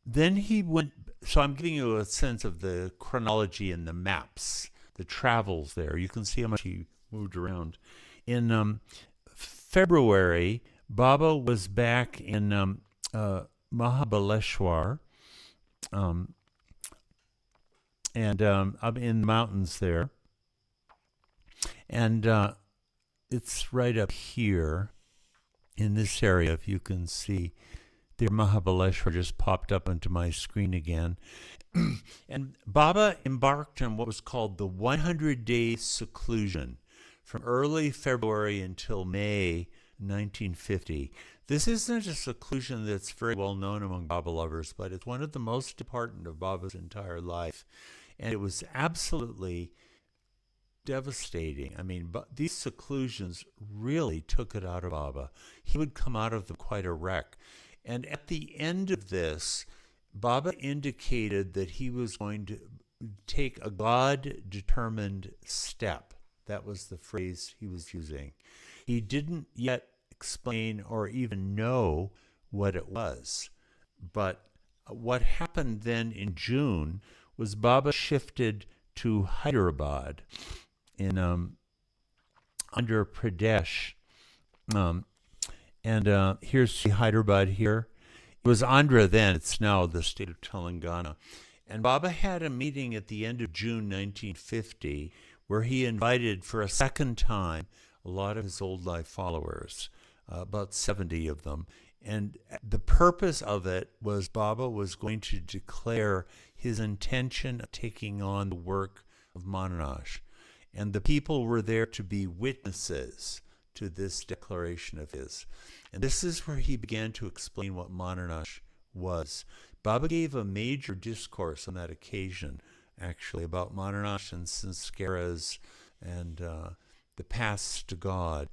then he went, so I'm giving you a sense of the chronology and the maps, the travels there. You can see how much he moved around. In February, Baba was back in Mahabaleshwar, and up in the mountains there. And it's right up here in this area, if you can see. There, Mahabaleshwar just popped up onto my screen again. And Baba embarked on what was called the 100-day seclusion from early February until May 1950. This isn't a seclusion that's very well known among Baba lovers, but it's one of the most important of Baba's entire life. And it was absolutely devastating. I mean, these seclusions really took it out of Baba. He would come out of them quite a wreck. And at the end of this, Baba indicated that he was going to take a God-determined step. That was the phrase he was using. He didn't yet explain or even know what it was. But what happened then in June was Baba shifted to Hyderabad in Andhra Pradesh. Here's Hyderabad here. It was Andhra then. It's now the state of Telangana. And Baba had a meeting at the end of June 1950 where he invited for a second time a lot of his old life followers, about 70 of them. And the purpose of it was Baba was going to declare his intention of taking on the work of Manonash. And the people were there to be witnesses to this declaration of his. And this is where he began to explain what Manonash was. Baba gave a major discourse on that occasion, actually, about Manonash and sanskaras and the paths to God.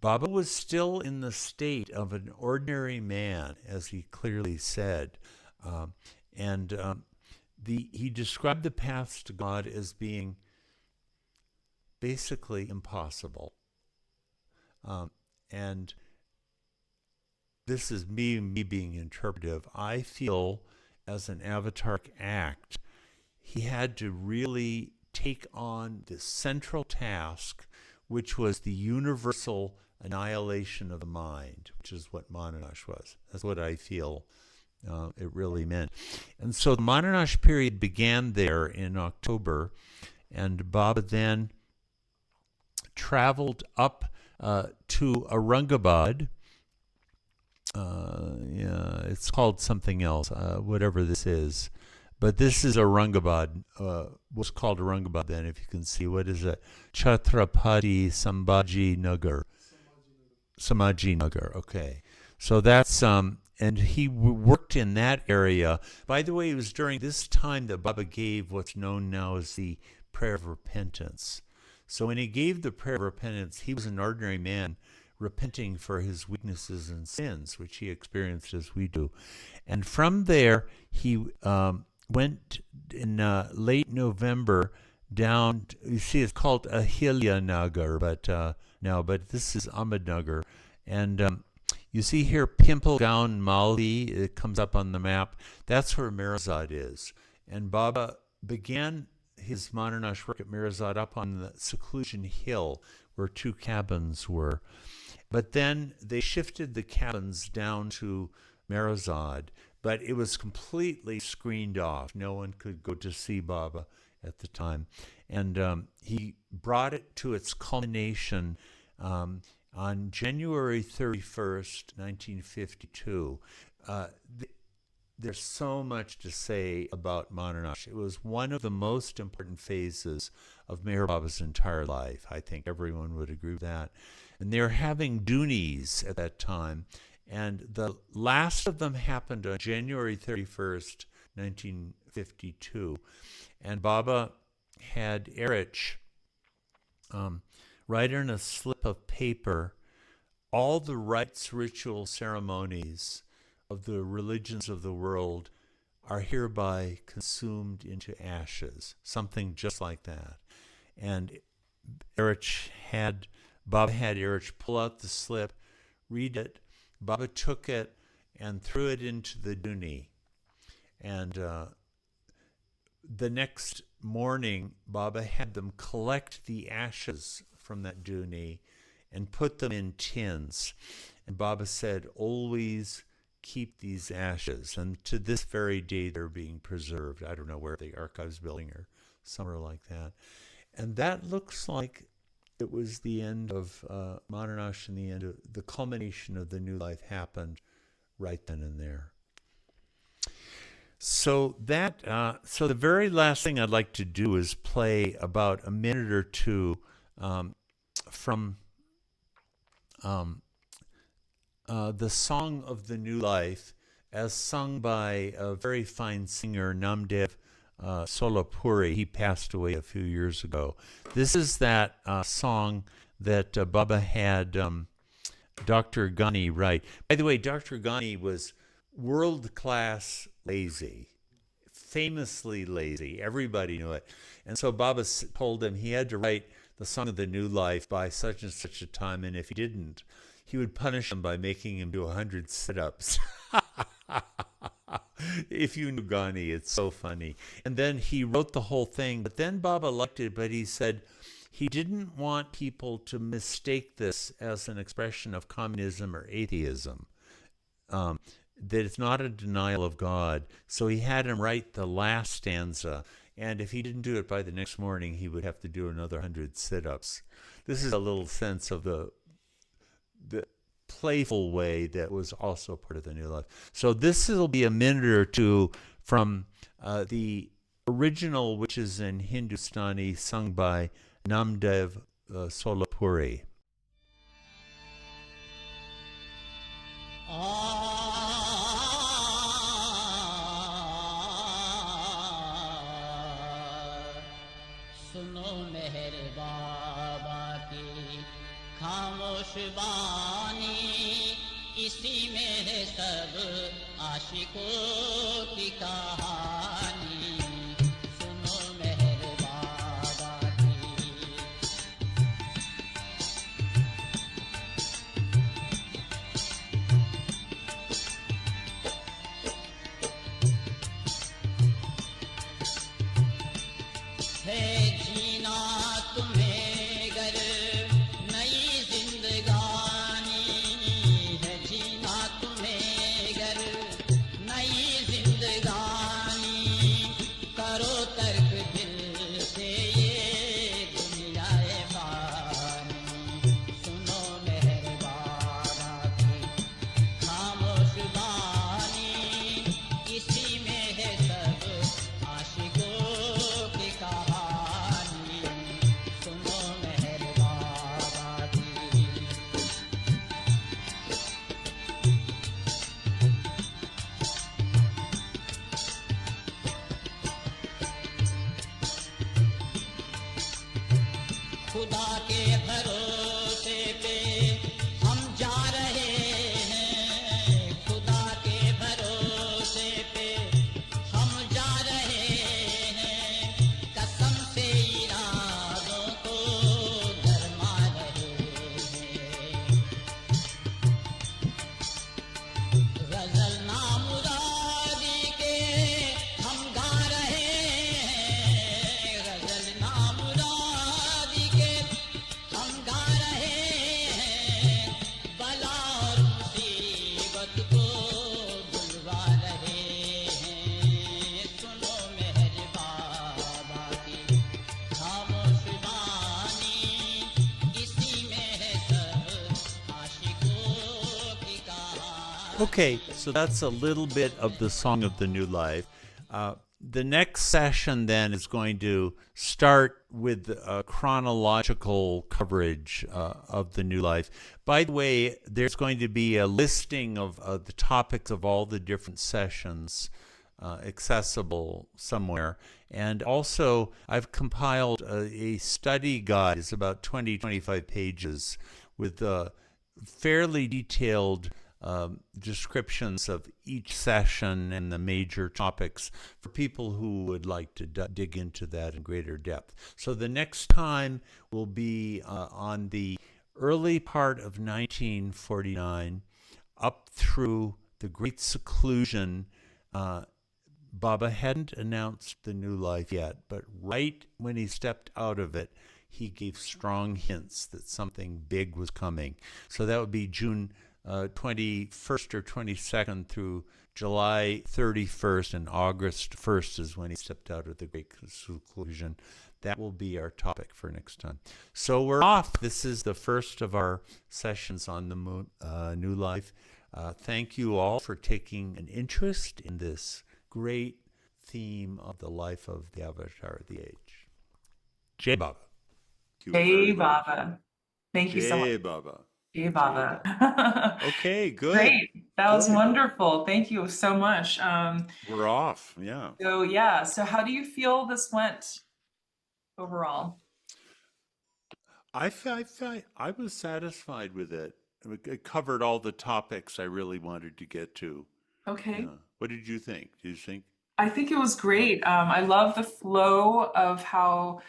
Baba was still in the state of an ordinary man, as he clearly said. He described the paths to God as being basically impossible. And this is me being interpretive. I feel as an Avataric act, he had to really take on this central task, which was the universal annihilation of the mind, which is what Manonash was. That's what I feel it really meant. And so the Manonash period began there in October, and Baba then traveled up to Aurangabad. It's called something else, whatever this is. But this is Aurangabad, was called Aurangabad then, if you can see. What is it? Chhatrapati Sambhaji Nagar. Sambhaji Nagar, okay. So that's and he worked in that area. By the way, it was during this time that Baba gave what's known now as the prayer of repentance. So when he gave the prayer of repentance, he was an ordinary man repenting for his weaknesses and sins, which he experienced as we do. And from there, he went in late November down, you see it's called Ahilya Nagar, but this is Ahmednagar. And you see here Pimpalgaon Malvi, it comes up on the map. That's where Mirzad is. And Baba began his Manonash work at Mirzad up on the Seclusion hill where two cabins were. But then they shifted the cabins down to Mirzad, but it was completely screened off. No one could go to see Baba at the time. And he brought it to its culmination on January 31st, 1952. There's so much to say about Manonash. It was one of the most important phases of Meher Baba's entire life. I think everyone would agree with that. And they were having Dunis at that time. And the last of them happened on January 31st, 1952. And Baba had Erich write on a slip of paper all the rites, ritual, ceremonies of the religions of the world are hereby consumed into ashes, something just like that. And Baba had Erich pull out the slip, read it. Baba took it and threw it into the Duni. And the next morning, Baba had them collect the ashes from that Duni and put them in tins. And Baba said, always keep these ashes. And to this very day, they're being preserved. I don't know where, the archives building or somewhere like that. And that looks like it was the end of Manonash, and the end of the culmination of the new life happened right then and there. So so the very last thing I'd like to do is play about a minute or two from the Song of the New Life, as sung by a very fine singer, Namdev Solapuri. He passed away a few years ago. This is that song that Baba had Dr. Ghani write. By the way, Dr. Ghani was world-class lazy, famously lazy. Everybody knew it. And so Baba told him he had to write the Song of the New Life by such and such a time, and if he didn't, he would punish him by making him do 100 sit-ups. If you knew Ghani, it's so funny. And then he wrote the whole thing, but then Baba liked it, but he said he didn't want people to mistake this as an expression of communism or atheism, that it's not a denial of God. So he had him write the last stanza, and if he didn't do it by the next morning, he would have to do another 100 sit-ups. This is a little sense of the playful way that was also part of the new life. So this will be a minute or two from the original, which is in Hindustani, sung by Namdev Solapuri. सुनो मेहर बाबा की खामोश बानी, इसी में है सब आशिकों की कहानी। सुनो मेहर बाबा की। है जीना तुम्हें गर नई जिंदगानी, है जीना तुम्हें गर नई जिंदगानी। खुदा के भरोसे पे हम जा रहे हैं, खुदा के भरोसे पे हम जा रहे हैं, कसम से इरादों को गरमा रहे हैं। गजल नामुरादी के हम गा रहे हैं, गजल नामुरादी के हम गा रहे हैं, बला और मुसीबत को बुलवा रहे हैं। सुनो मेहर बाबा की खामोश वाणी, इसी में है सब आशिकों की कहानी। Okay, so that's a little bit of the Song of the New Life. The next session then is going to start with a chronological coverage of the New Life. By the way, there's going to be a listing of the topics of all the different sessions accessible somewhere. And also, I've compiled a study guide. It's about 20-25 pages with fairly detailed descriptions of each session and the major topics for people who would like to dig into that in greater depth. So the next time will be on the early part of 1949 up through the Great Seclusion. Baba hadn't announced the New Life yet, but right when he stepped out of it, he gave strong hints that something big was coming. So that would be June 21st or 22nd through July 31st, and August 1st is when he stepped out of the Great Seclusion. That will be our topic for next time. So we're off. This is the first of our sessions on the New Life. Thank you all for taking an interest in this great theme of the life of the Avatar of the Age. Jai Baba. Jai Baba. Thank you so much. Jai Baba. Jai Baba. Okay, good. Great. That was Good. wonderful. Thank you so much. We're off. Yeah. So how do you feel this went overall? I was satisfied with it. It covered all the topics I really wanted to get to. Okay. Yeah. What did you think? Do you think? I think it was great. I love the flow of how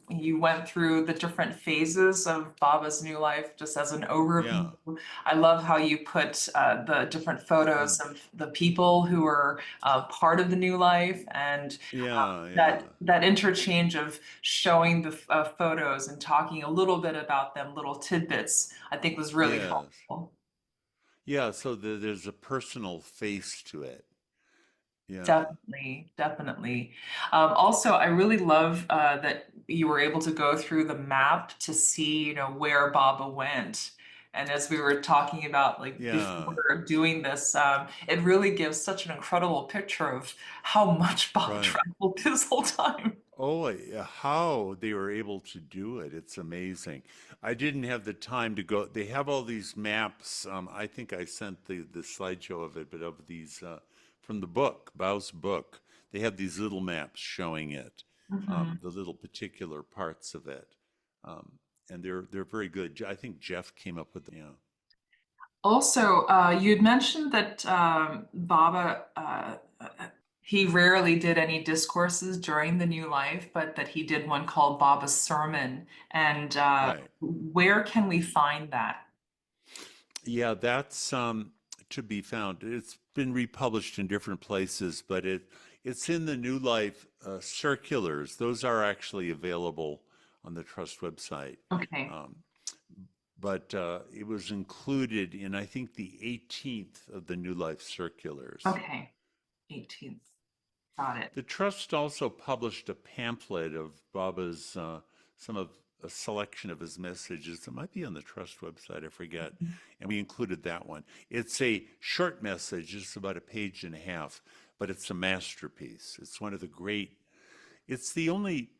you went through the different phases of Baba's New Life, just as an overview. Yeah. I love how you put the different photos of the people who were part of the New Life, and that interchange of showing the photos and talking a little bit about them, little tidbits, I think was really Yes. helpful. Yeah, so there's a personal face to it. Yeah. Definitely. Also, I really love that you were able to go through the map to see, where Baba went. And as we were talking about, before doing this, it really gives such an incredible picture of how much Baba traveled this whole time. Oh, how they were able to do it. It's amazing. I didn't have the time to go. They have all these maps. I think I sent the slideshow of it, but of these from the book, Bao's book, they have these little maps showing it, the little particular parts of it. And they're very good. I think Jeff came up with them. Yeah. Also, you had mentioned that Baba, he rarely did any discourses during the New Life, but that he did one called Baba's Sermon. And where can we find that? Yeah, that's to be found. It's been republished in different places, but it's in the New Life circulars. Those are actually available on the Trust website. Okay. But it was included in, I think, the 18th of the New Life circulars. Okay, 18th. Got it. The Trust also published a pamphlet of Baba's, a selection of his messages. It might be on the Trust website, I forget. And we included that one. It's a short message, it's about a page and a half, but it's a masterpiece. It's one of the great, it's the only,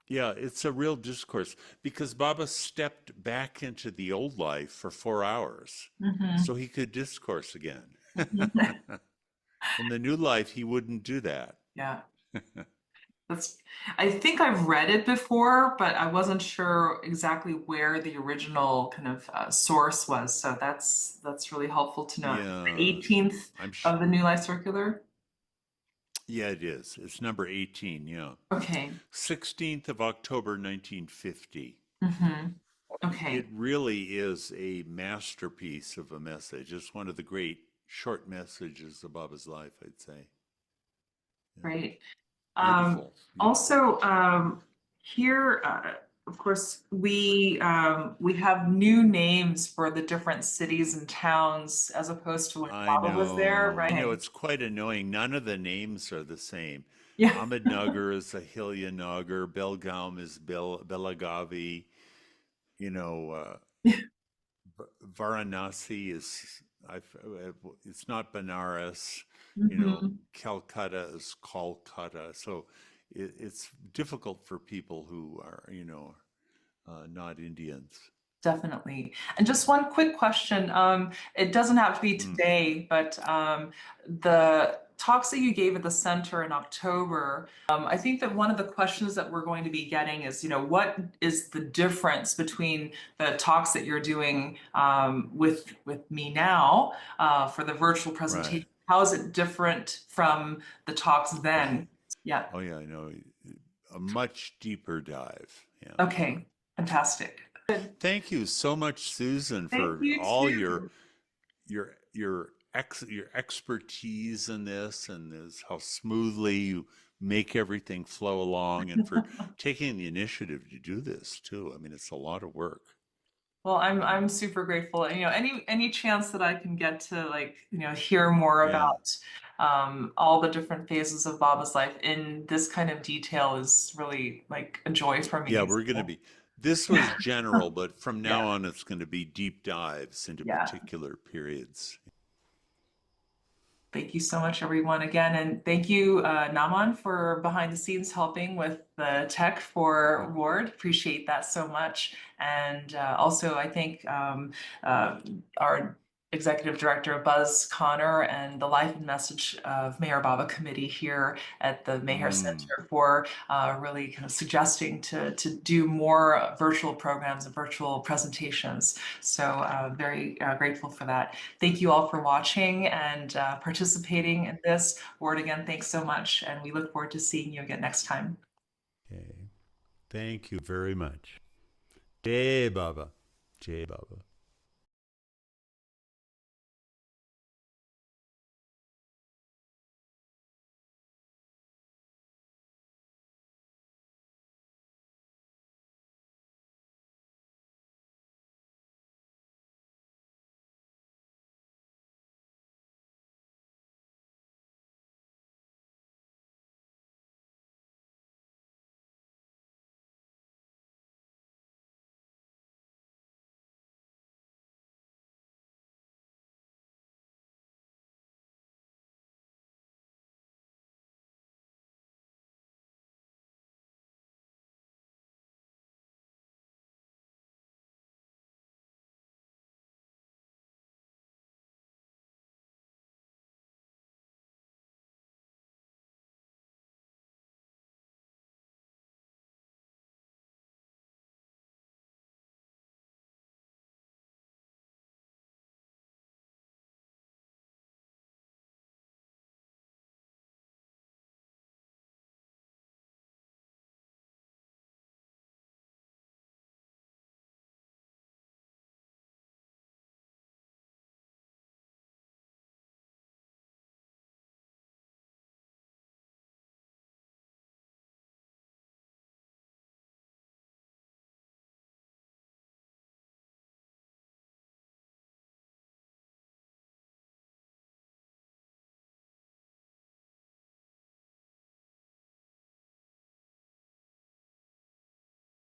it's a real discourse, because Baba stepped back into the old life for 4 hours so he could discourse again. In the New Life, he wouldn't do that. Yeah. That's, I think I've read it before, but I wasn't sure exactly where the original kind of source was. So that's really helpful to know. The Yeah, 18th I'm sh of the New Life Circular. yeah, it is. It's number 18, yeah. Okay. 16th of October, 1950. Hmm. It Okay. really is a masterpiece of a message. It's one of the great short messages of Baba's life, I'd say. Yeah. Great. Um, Beautiful, beautiful. also, here, of course, we have new names for the different cities and towns as opposed to when Baba was there, I know right? it's quite annoying. None of the names are the same. Yeah. Ahmednagar is Ahilya Belgaum is Belagavi, you know, Varanasi is it's not Benares, Mhm. Calcutta is Kolkata. So it's difficult for people who are, not Indians. Definitely. And just one quick question. It doesn't have to be Mm, today, but the talks that you gave at the center in October, I think that one of the questions that we're going to be getting is, what is the difference between the talks that you're doing with me now for the virtual right. presentation? How is it different from the talks Oh, then? Yeah. oh yeah, I know. A much deeper dive. Yeah. Okay. Fantastic. Good. Thank you so much, Susan, Thank for you all too. your expertise in this and how smoothly you make everything flow along, and for taking the initiative to do this too. I mean, it's a lot of work. Well, I'm Mm, I'm super grateful. And, any chance that I can get to hear more yeah. about all the different phases of Baba's life in this kind of detail is really like a joy for Yeah, me. we're going to So, be, this was general, but from yeah, now on, it's going to be deep dives into yeah. particular periods. Thank you so much, everyone, again. And thank you, Naman, for behind the scenes helping with the tech for Ward. Appreciate that so much. And also, I think our executive director, Buzz Connor, and the Life and Message of Mayor Baba Committee here at the Mayher Mm, Center for really kind of suggesting to do more virtual programs and virtual presentations. So very grateful for that. Thank you all for watching and participating in this. Ward, again, thanks so much. And we look forward to seeing you again next time. okay. Thank you very much. Jai Baba. Jai Baba.